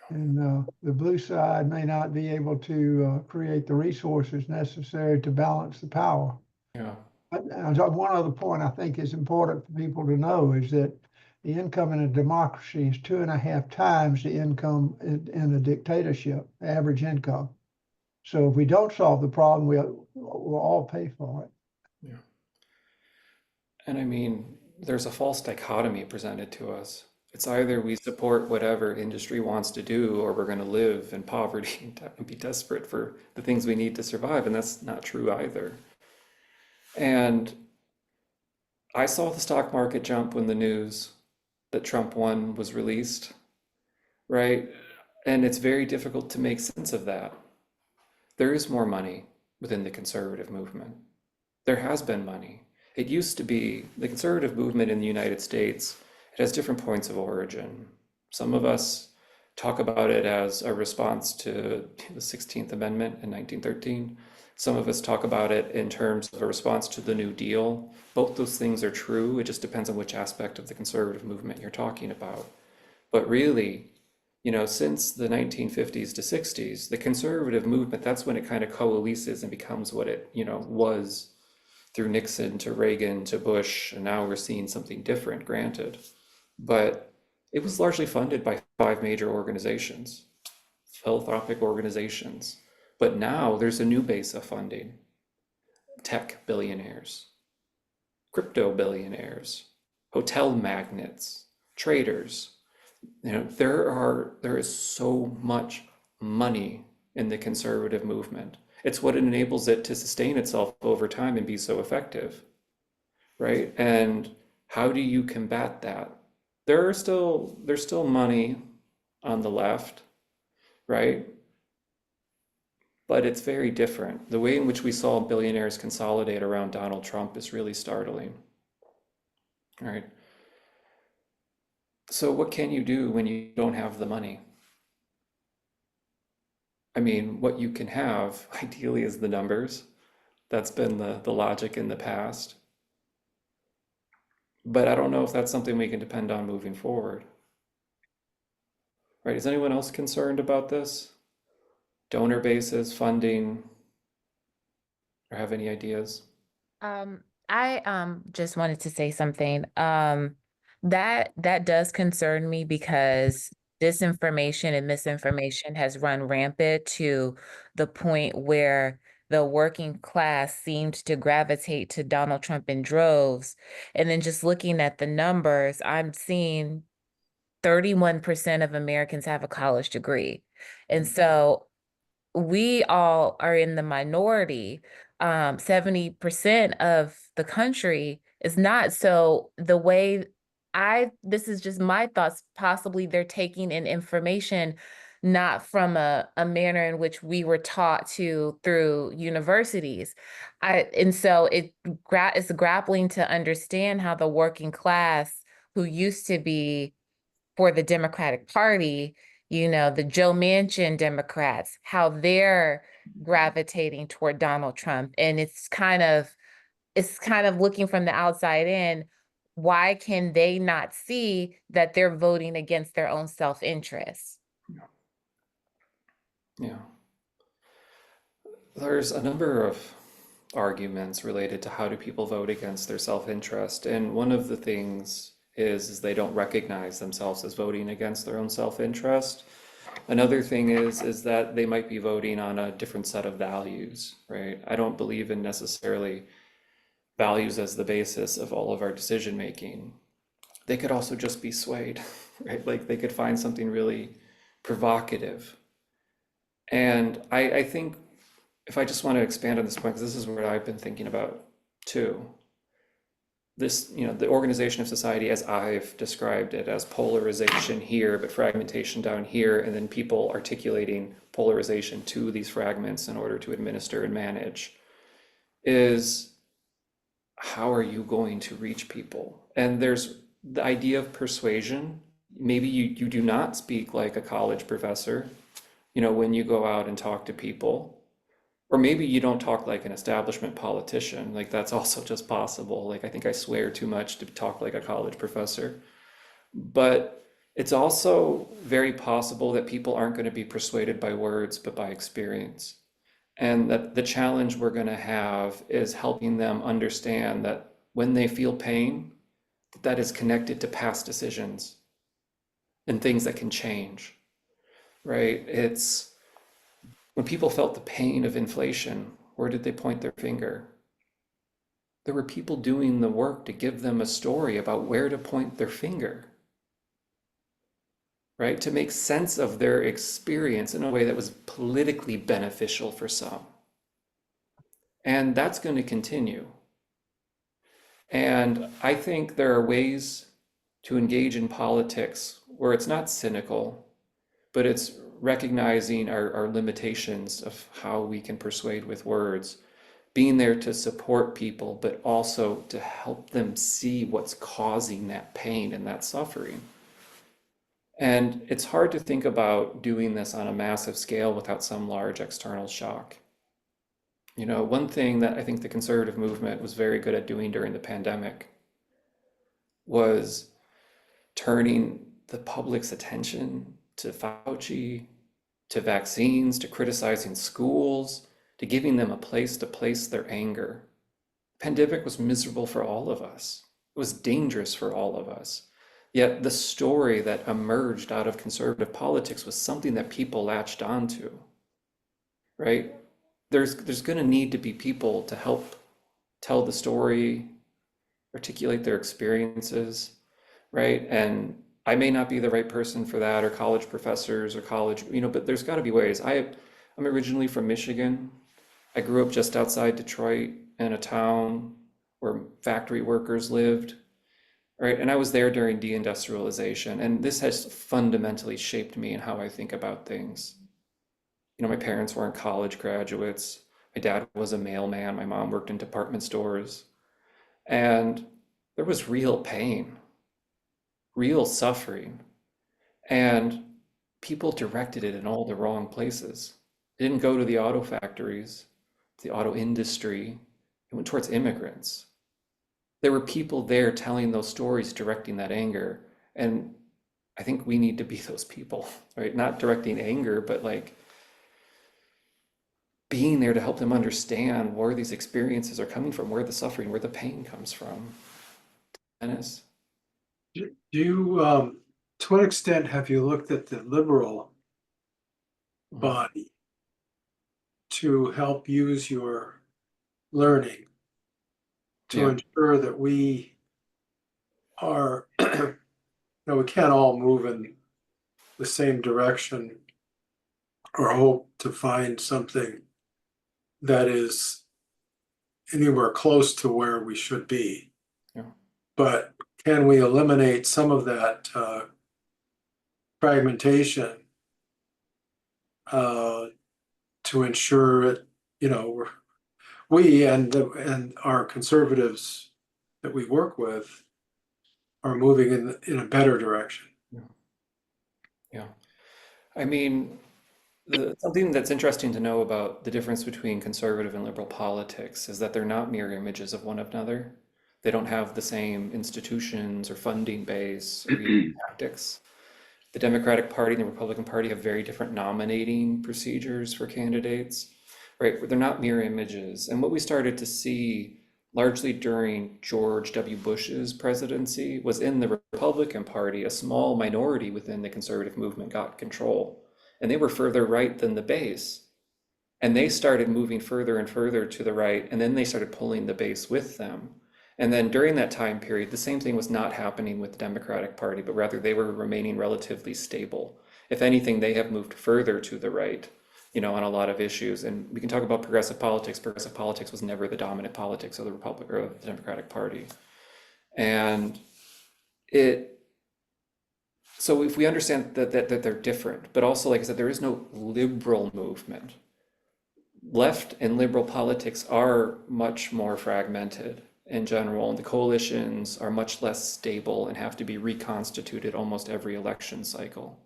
and the blue side may not be able to create the resources necessary to balance the power. Yeah. But one other point I think is important for people to know is that the income in a democracy is 2.5 times the income in a dictatorship, average income. So if we don't solve the problem, we'll all pay for it. Yeah. And I mean, there's a false dichotomy presented to us. It's either we support whatever industry wants to do, or we're going to live in poverty and be desperate for the things we need to survive. And that's not true either. And I saw the stock market jump when the news that Trump won was released, right? And it's very difficult to make sense of that. There is more money within the conservative movement. There has been money. It used to be the conservative movement in the United States. It has different points of origin. Some of us talk about it as a response to the 16th Amendment in 1913. Some of us talk about it in terms of a response to the New Deal. Both those things are true. It just depends on which aspect of the conservative movement you're talking about. But really, since the 1950s to 60s, the conservative movement, that's when it kind of coalesces and becomes what it, was through Nixon to Reagan to Bush, and now we're seeing something different, granted. But it was largely funded by 5 major organizations, philanthropic organizations. But now there's a new base of funding: tech billionaires, crypto billionaires, hotel magnates, traders. There is so much money in the conservative movement. It's what enables it to sustain itself over time and be so effective, right? And how do you combat that? There's still money on the left, right? But it's very different. The way in which we saw billionaires consolidate around Donald Trump is really startling, right? So what can you do when you don't have the money? I mean, what you can have ideally is the numbers. That's been the logic in the past. But I don't know if that's something we can depend on moving forward. Right? Is anyone else concerned about this? Donor bases, funding, or have any ideas? I just wanted to say something. That does concern me, because disinformation and misinformation has run rampant to the point where the working class seemed to gravitate to Donald Trump in droves. And then just looking at the numbers, I'm seeing 31% of Americans have a college degree. And so we all are in the minority. 70% of the country is not. So the way this is just my thoughts, possibly they're taking in information not from a manner in which we were taught to through universities. And so it's grappling to understand how the working class, who used to be for the Democratic Party, the Joe Manchin Democrats, how they're gravitating toward Donald Trump. And it's kind of looking from the outside in. Why can they not see that they're voting against their own self-interest? Yeah. There's a number of arguments related to how do people vote against their self-interest. And one of the things is they don't recognize themselves as voting against their own self-interest. Another thing is that they might be voting on a different set of values, right? I don't believe in necessarily values as the basis of all of our decision making. They could also just be swayed, right? Like they could find something really provocative. And I think if I just want to expand on this point, because this is what I've been thinking about too. This, the organization of society as I've described it, as polarization here, but fragmentation down here, and then people articulating polarization to these fragments in order to administer and manage, is how are you going to reach people? And there's the idea of persuasion. Maybe you do not speak like a college professor, when you go out and talk to people. Or maybe you don't talk like an establishment politician. Like that's also just possible. Like I think I swear too much to talk like a college professor. But it's also very possible that people aren't going to be persuaded by words, but by experience. And that the challenge we're going to have is helping them understand that when they feel pain, that is connected to past decisions and things that can change, right? It's when people felt the pain of inflation, where did they point their finger? There were people doing the work to give them a story about where to point their finger, right? To make sense of their experience in a way that was politically beneficial for some. And that's going to continue. And I think there are ways to engage in politics where it's not cynical, but it's recognizing our limitations of how we can persuade with words, being there to support people, but also to help them see what's causing that pain and that suffering. And it's hard to think about doing this on a massive scale without some large external shock. One thing that I think the conservative movement was very good at doing during the pandemic was turning the public's attention to Fauci, to vaccines, to criticizing schools, to giving them a place to place their anger. Pandemic was miserable for all of us. It was dangerous for all of us. Yet the story that emerged out of conservative politics was something that people latched onto, right? There's going to need to be people to help tell the story, articulate their experiences, right? And I may not be the right person for that, or college professors or college, but there's got to be ways. I'm originally from Michigan. I grew up just outside Detroit in a town where factory workers lived, right? And I was there during deindustrialization, and this has fundamentally shaped me in how I think about things. My parents weren't college graduates. My dad was a mailman. My mom worked in department stores. And there was real pain, real suffering. And people directed it in all the wrong places. It didn't go to the auto factories, the auto industry. It went towards immigrants. There were people there telling those stories, directing that anger. And I think we need to be those people, right? Not directing anger, but like being there to help them understand where these experiences are coming from, where the suffering, where the pain comes from. Dennis? Do you, to what extent have you looked at the liberal body to help use your learning to ensure that we are, we can't all move in the same direction or hope to find something that is anywhere close to where we should be. Yeah. But can we eliminate some of that fragmentation to ensure that, we and our conservatives that we work with are moving in a better direction? Yeah. I mean, something that's interesting to know about the difference between conservative and liberal politics is that they're not mirror images of one another. They don't have the same institutions or funding base or even tactics. The Democratic Party and the Republican Party have very different nominating procedures for candidates, right? They're not mirror images. And what we started to see largely during George W. Bush's presidency, was in the Republican Party. A small minority within the conservative movement got control, and they were further right than the base. And they started moving further and further to the right, and then they started pulling the base with them. And then during that time period, the same thing was not happening with the Democratic Party, but rather they were remaining relatively stable. If anything, they have moved further to the right, on a lot of issues. And we can talk about progressive politics. Progressive politics was never the dominant politics of the Republic or the Democratic Party. And so if we understand that they're different, but also, like I said, there is no liberal movement. Left and liberal politics are much more fragmented in general, and the coalitions are much less stable and have to be reconstituted almost every election cycle.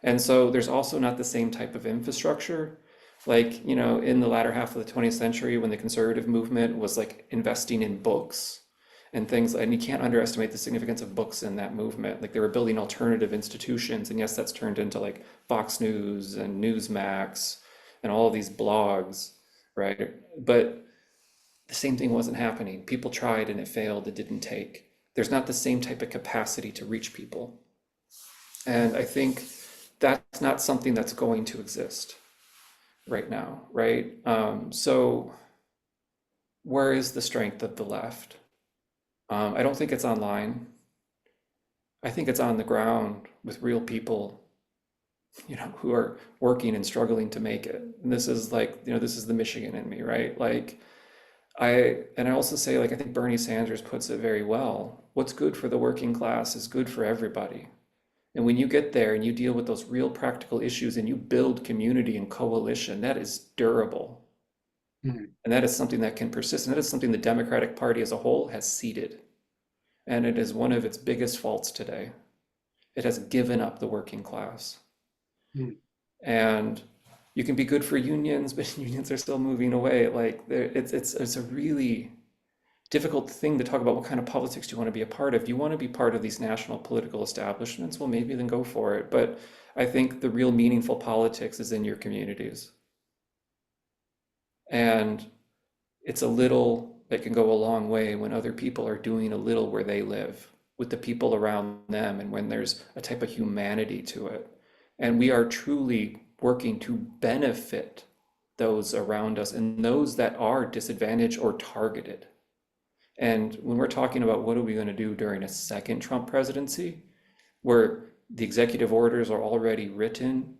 And so there's also not the same type of infrastructure. Like, in the latter half of the 20th century, when the conservative movement was like investing in books and things, and you can't underestimate the significance of books in that movement. Like, they were building alternative institutions, and yes, that's turned into like Fox News and Newsmax and all these blogs, right? But the same thing wasn't happening. People tried and it failed, it didn't take. There's not the same type of capacity to reach people. And I think that's not something that's going to exist right now, right? So where is the strength of the left? I don't think it's online. I think it's on the ground with real people, who are working and struggling to make it. And this is like, this is the Michigan in me, right? Like, I also say, like, I think Bernie Sanders puts it very well. What's good for the working class is good for everybody. And when you get there and you deal with those real practical issues and you build community and coalition, that is durable. And that is something that can persist. And that is something the Democratic Party as a whole has ceded. And it is one of its biggest faults today. It has given up the working class. And you can be good for unions, but unions are still moving away. Like, it's a really difficult thing to talk about. What kind of politics do you want to be a part of? Do you want to be part of these national political establishments? Well, maybe then go for it. But I think the real meaningful politics is in your communities. And it's a little that can go a long way when other people are doing a little where they live, with the people around them, and when there's a type of humanity to it. And we are truly working to benefit those around us and those that are disadvantaged or targeted. And when we're talking about what are we going to do during a second Trump presidency, where the executive orders are already written,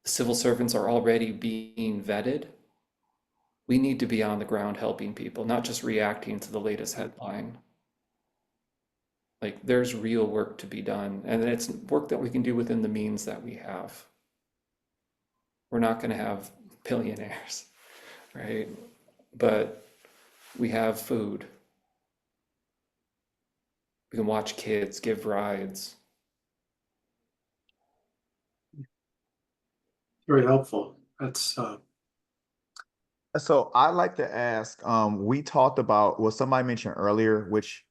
civil servants are already being vetted, we need to be on the ground helping people, not just reacting to the latest headline. Like, there's real work to be done, and it's work that we can do within the means that we have. We're not going to have billionaires, right? But we have food. We can watch kids, give rides. Very helpful. That's So I'd like to ask, we talked about, well, somebody mentioned earlier, which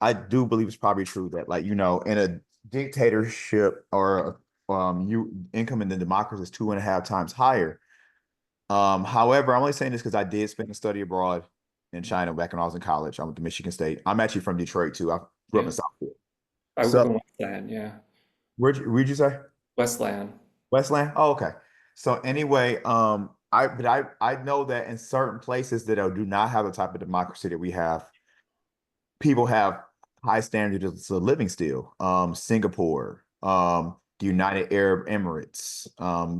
I do believe is probably true, that, like, in a dictatorship or income in the democracy is 2.5 times higher. However, I'm only saying this because I did spend a study abroad in China back when I was in college. I went to Michigan State. I'm actually from Detroit too. I grew up in Southfield. I So work in Westland, yeah. where'd you say? Westland. Westland? Oh, okay. So anyway, I know that in certain places that do not have the type of democracy that we have, people have high standards of living still. Singapore, the United Arab Emirates,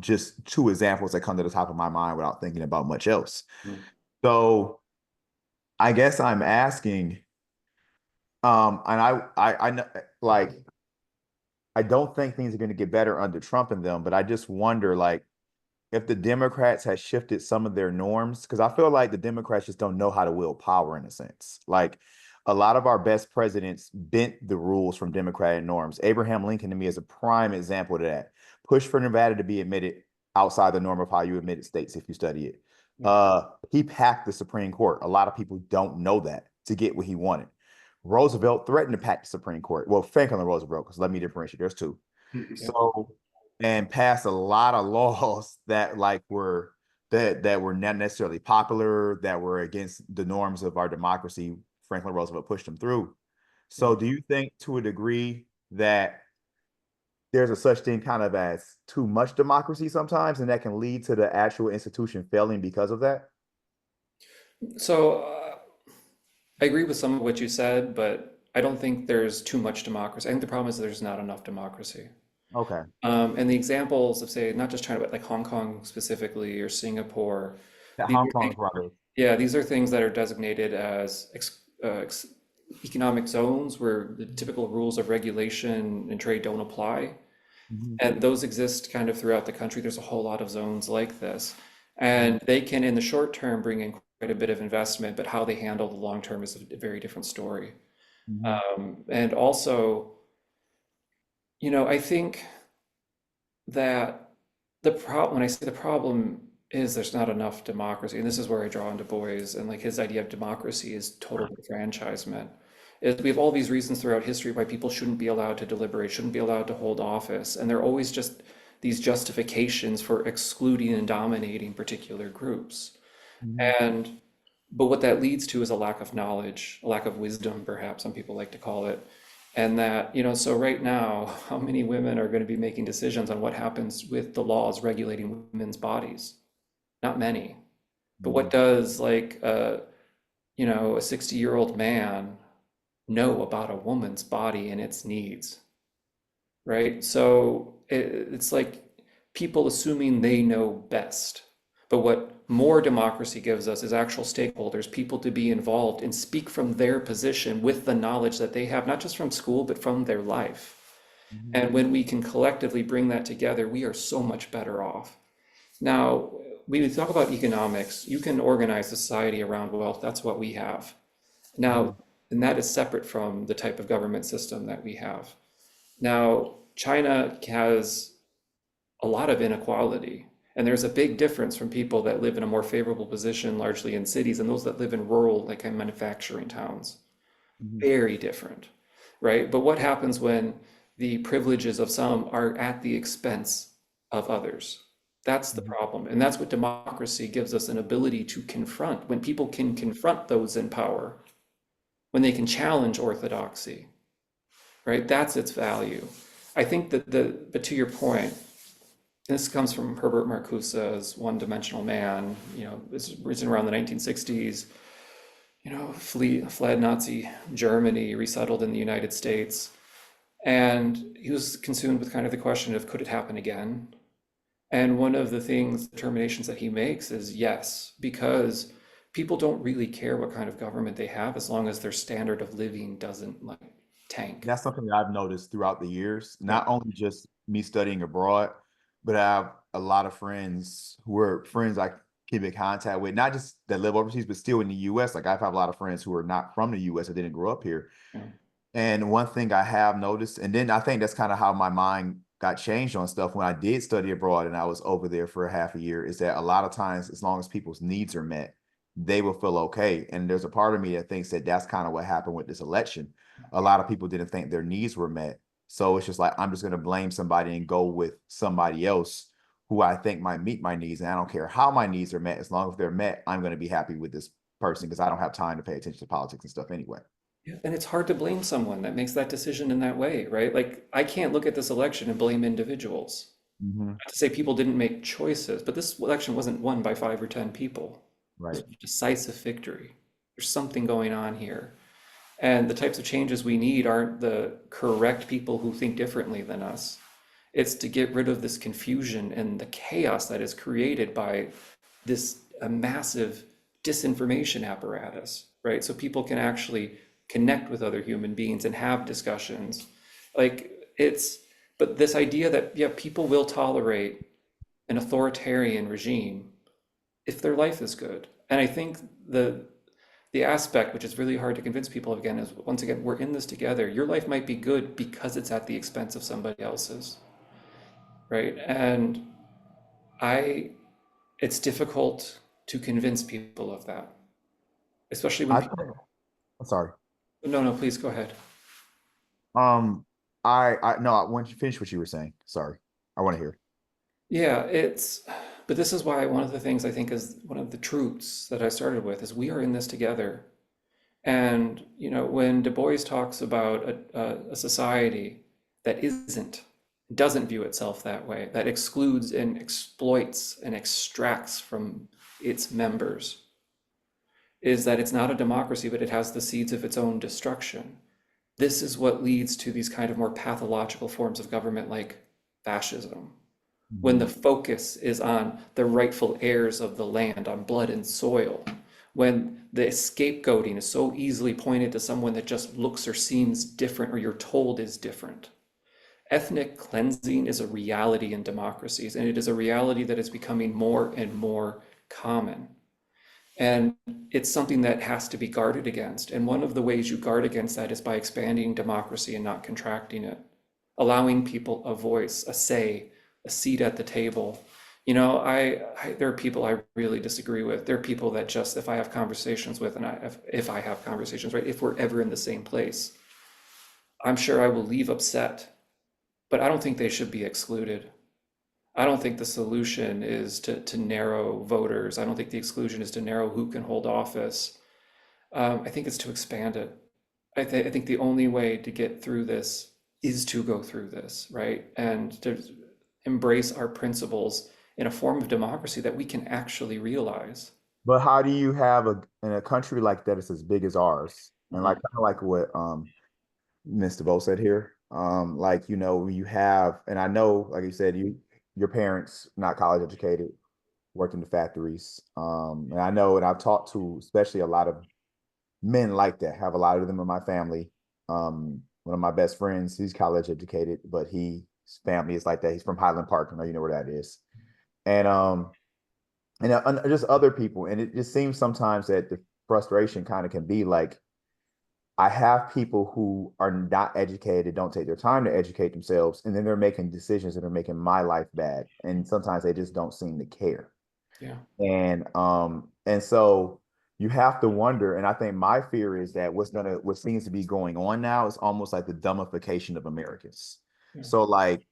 just two examples that come to the top of my mind without thinking about much else. So I guess I'm asking, and I know, like, I don't think things are going to get better under Trump and them, but I just wonder, like, if the Democrats had shifted some of their norms, because I feel like the Democrats just don't know how to wield power in a sense. Like, a lot of our best presidents bent the rules from Democratic norms. Abraham Lincoln to me is a prime example of that. Push for Nevada to be admitted outside the norm of how you admitted states if you study it. He packed the Supreme Court. A lot of people don't know that, to get what he wanted. Roosevelt threatened to pack the Supreme Court. Well, Franklin Roosevelt, because let me differentiate. There's two. So, and passed a lot of laws that, like, were that were not necessarily popular, that were against the norms of our democracy. Franklin Roosevelt pushed them through. So do you think to a degree that there's a such thing kind of as too much democracy sometimes, and that can lead to the actual institution failing because of that? So I agree with some of what you said, but I don't think there's too much democracy. I think the problem is there's not enough democracy. Okay. And the examples of, say, not just China, but like Hong Kong specifically or Singapore, That these Hong are Kong things, is rather. yeah, these are things that are designated as economic zones where the typical rules of regulation and trade don't apply. Mhm. And those exist kind of throughout the country. There's a whole lot of zones like this. And they can, in the short term, bring in quite a bit of investment, but how they handle the long term is a very different story. Mhm. And also, I think that when I say the problem is there's not enough democracy, and this is where I draw on Du Bois and like his idea of democracy is total enfranchisement. Is we have all these reasons throughout history why people shouldn't be allowed to deliberate, shouldn't be allowed to hold office, and they're always just these justifications for excluding and dominating particular groups. Mhm. And but what that leads to is a lack of knowledge, a lack of wisdom, perhaps some people like to call it. And that, so right now, how many women are going to be making decisions on what happens with the laws regulating women's bodies? Not many. But what Mhm. does like a 60-year-old man know about a woman's body and its needs? Right? So it's like people assuming they know best. But what more democracy gives us is actual stakeholders, people to be involved and speak from their position with the knowledge that they have, not just from school, but from their life. Mhm. And when we can collectively bring that together, we are so much better off. Now, when we talk about economics, you can organize society around wealth. That's what we have. Now, Mhm. and that is separate from the type of government system that we have. Now, China has a lot of inequality. And there's a big difference from people that live in a more favorable position, largely in cities, and those that live in rural, like in manufacturing towns. Mhm. Very different, right? But what happens when the privileges of some are at the expense of others? That's the Mhm. problem. And that's what democracy gives us an ability to confront. When people can confront those in power, when they can challenge orthodoxy, right? That's its value. I think that but to your point, this comes from Herbert Marcuse's One-Dimensional Man, was written around the 1960s, fled Nazi Germany, resettled in the United States. And he was consumed with kind of the question of could it happen again? And one of the determinations that he makes is yes, because people don't really care what kind of government they have as long as their standard of living doesn't like tank. That's something that I've noticed throughout the years, Yeah. not only just me studying abroad, but I have a lot of friends who are friends I keep in contact with, not just that live overseas, but still in the US. Like I've had a lot of friends who are not from the US or didn't grow up here. Yeah. And one thing I have noticed, and then I think that's kind of how my mind got changed on stuff when I did study abroad and I was over there for a half a year, is that a lot of times, as long as people's needs are met, they will feel okay. And there's a part of me that thinks that that's kind of what happened with this election. A lot of people didn't think their needs were met. So it's just like, I'm just going to blame somebody and go with somebody else who I think might meet my needs. And I don't care how my needs are met. As long as they're met, I'm going to be happy with this person because I don't have time to pay attention to politics and stuff anyway. Yeah, and it's hard to blame someone that makes that decision in that way, right? Like, I can't look at this election and blame individuals. Mm-hmm. Not to say people didn't make choices, but this election wasn't won by 5 or 10 people. This Right. was a decisive victory. There's something going on here. And the types of changes we need aren't the correct people who think differently than us. It's to get rid of this confusion and the chaos that is created by this massive disinformation apparatus, right? So people can actually connect with other human beings and have discussions. But this idea that, yeah, people will tolerate an authoritarian regime if their life is good. And I think the aspect which is really hard to convince people of again is once again, we're in this together. Your life might be good because it's at the expense of somebody else's, right? And I it's difficult to convince people of that, especially when I people. think, I'm sorry. No, no, please go ahead. Um, I no, I want you to finish what you were saying. Sorry. I want to hear. Yeah, it's But this is why one of the things I think is one of the truths that I started with is we are in this together. And, you know, when Du Bois talks about a society that doesn't view itself that way, that excludes and exploits and extracts from its members, is that it's not a democracy, but it has the seeds of its own destruction. This is what leads to these kind of more pathological forms of government like fascism, when the focus is on the rightful heirs of the land, on blood and soil, when the scapegoating is so easily pointed to someone that just looks or seems different or you're told is different. Ethnic cleansing is a reality in democracies, and it is a reality that is becoming more and more common. And it's something that has to be guarded against. And one of the ways you guard against that is by expanding democracy and not contracting it, allowing people a voice, a say, a seat at the table. You know, there are people I really disagree with. There are people that just, if I have conversations with, and if I have conversations, right, if we're ever in the same place, I'm sure I will leave upset, but I don't think they should be excluded. I don't think the solution is to narrow voters. I don't think the exclusion is to narrow who can hold office. I think it's to expand it. I think the only way to get through this is to go through this, right? And to embrace our principles in a form of democracy that we can actually realize. But how do you have in a country like that it's as big as ours, and like kind of like what Mr. Bo said here, like you know you have, and I know like you said your parents not college educated, worked in the factories, and I know, and I've talked to especially a lot of men like that. Have a lot of them in my family. One of my best friends, he's college educated, but his family is like that. He's from Highland Park. I know you know where that is, and just other people. And it just seems sometimes that the frustration kind of can be like, I have people who are not educated, don't take their time to educate themselves, and then they're making decisions that are making my life bad. And sometimes they just don't seem to care. Yeah. And so you have to wonder, and I think my fear is that what seems to be going on now is almost like the dumbification of Americans. Yeah. So like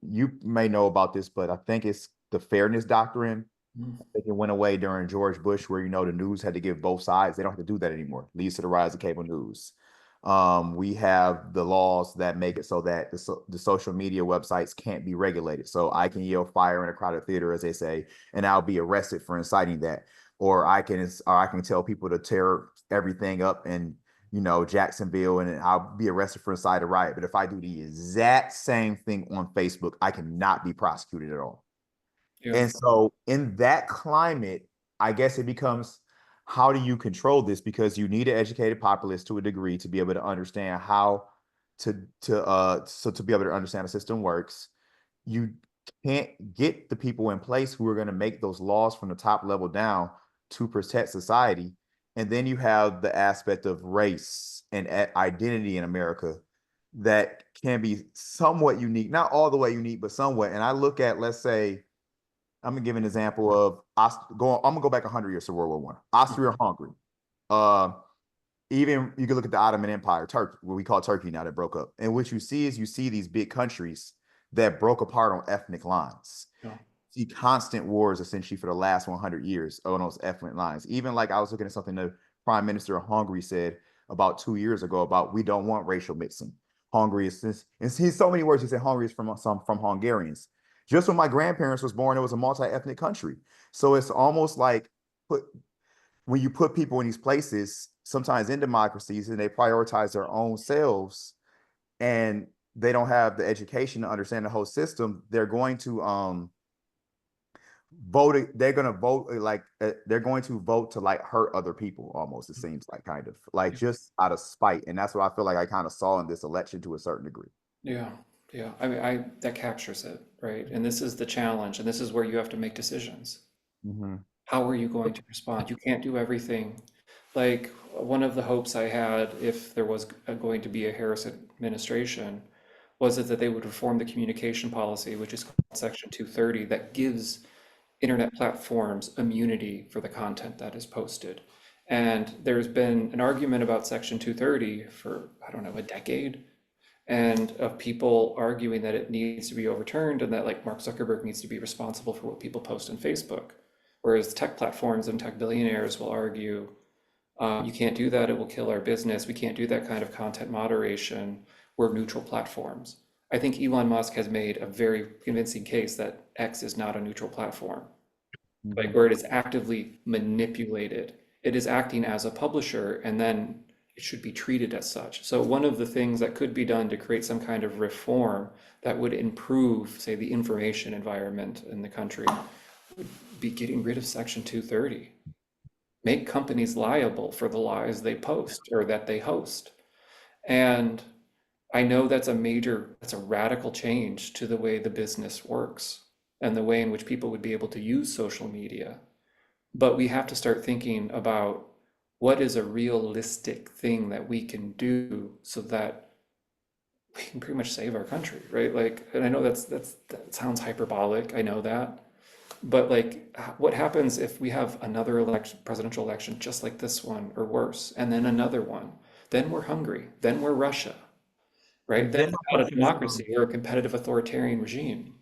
you may know about this, but I think it's the fairness doctrine. I think it went away during George Bush, where you know the news had to give both sides. They don't have to do that anymore. Leads to the rise of cable news. We have the laws that make it so that the social media websites can't be regulated. So I can yell fire in a crowded theater, as they say, and I'll be arrested for inciting that. Or I can tell people to tear everything up in Jacksonville, and I'll be arrested for inciting a riot. But if I do the exact same thing on Facebook, I cannot be prosecuted at all. Yeah. And so in that climate, I guess it becomes, how do you control this? Because you need an educated populace to a degree to be able to understand how to be able to understand the system works. You can't get the people in place who are going to make those laws from the top level down to protect society. And then you have the aspect of race and identity in America that can be somewhat unique, not all the way unique, but somewhat. And I look at, let's say, I'm gonna give an example of I'm gonna go back 100 years to World War One. Austria-Hungary. Even you can look at the Ottoman Empire, Turkey, what we call Turkey now, that broke up. And what you see is these big countries that broke apart on ethnic lines. Yeah. See constant wars essentially for the last 100 years on those ethnic lines. Even like I was looking at something the Prime Minister of Hungary said about 2 years ago about we don't want racial mixing. Hungary is since, and he's so many words. He said Hungary is from Hungarians. Just when my grandparents was born, it was a multi-ethnic country. So it's almost like when you put people in these places, sometimes in democracies, and they prioritize their own selves, and they don't have the education to understand the whole system, they're going to vote. They're going to vote they're going to vote to like hurt other people. Almost, it seems like, kind of like just out of spite, and that's what I feel like I kind of saw in this election to a certain degree. Yeah. Yeah. I mean, that captures it, right? And this is the challenge, and this is where you have to make decisions. Mm-hmm. How are you going to respond? You can't do everything. Like one of the hopes I had, if there was going to be a Harris administration, was that they would reform the communication policy, which is called Section 230, that gives internet platforms immunity for the content that is posted. And there's been an argument about Section 230 for, I don't know, a decade. and of people arguing that it needs to be overturned and that like Mark Zuckerberg needs to be responsible for what people post on Facebook. Whereas tech platforms and tech billionaires will argue, you can't do that, it will kill our business. We can't do that kind of content moderation. We're neutral platforms. I think Elon Musk has made a very convincing case that X is not a neutral platform, like where it is actively manipulated. It is acting as a publisher, and then it should be treated as such. So one of the things that could be done to create some kind of reform that would improve, say, the information environment in the country would be getting rid of Section 230. Make companies liable for the lies they post or that they host. And I know that's a radical change to the way the business works and the way in which people would be able to use social media. But we have to start thinking about what is a realistic thing that we can do so that we can pretty much save our country, right? Like, and I know that sounds hyperbolic, I know that. But like, what happens if we have another presidential election just like this one or worse, and then another one? Then we're hungry. Then we're Russia, right? Then we're not a democracy. We're a competitive authoritarian regime.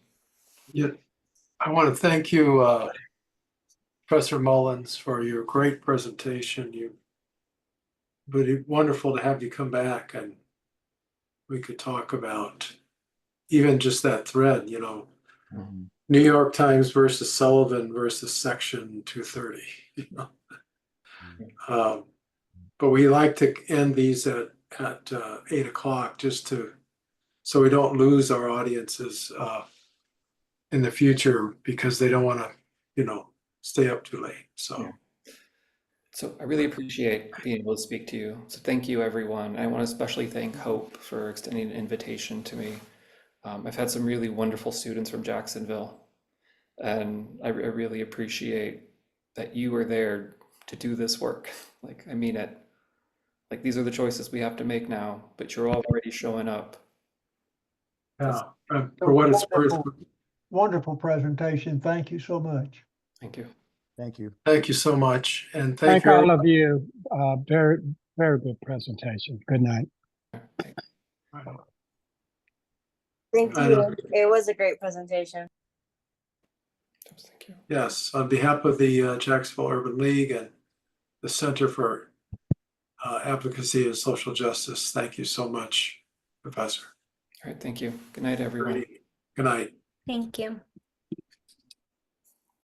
Yeah, I want to thank you, Professor Mullins, for your great presentation. But it's wonderful to have you come back and we could talk about even just that thread, New York Times versus Sullivan versus Section 230. But we like to end these at 8 o'clock just so we don't lose our audiences in the future because they don't want to, stay up too late. So. Yeah. So I really appreciate being able to speak to you. So thank you, everyone. I want to especially thank Hope for extending an invitation to me. I've had some really wonderful students from Jacksonville, and I really appreciate that you were there to do this work. Like, I mean it. Like, these are the choices we have to make now, but you're already showing up. Yeah, for what it's worth. Wonderful presentation. Thank you so much. Thank you. Thank you. Thank you so much. And Thank you. all of you. Very, very good presentation. Good night. Thank you. It was a great presentation. Thank you. Yes, on behalf of the Jacksonville Urban League and the Center for Advocacy and Social Justice, thank you so much, Professor. All right, thank you. Good night, everyone. Good night. Thank you.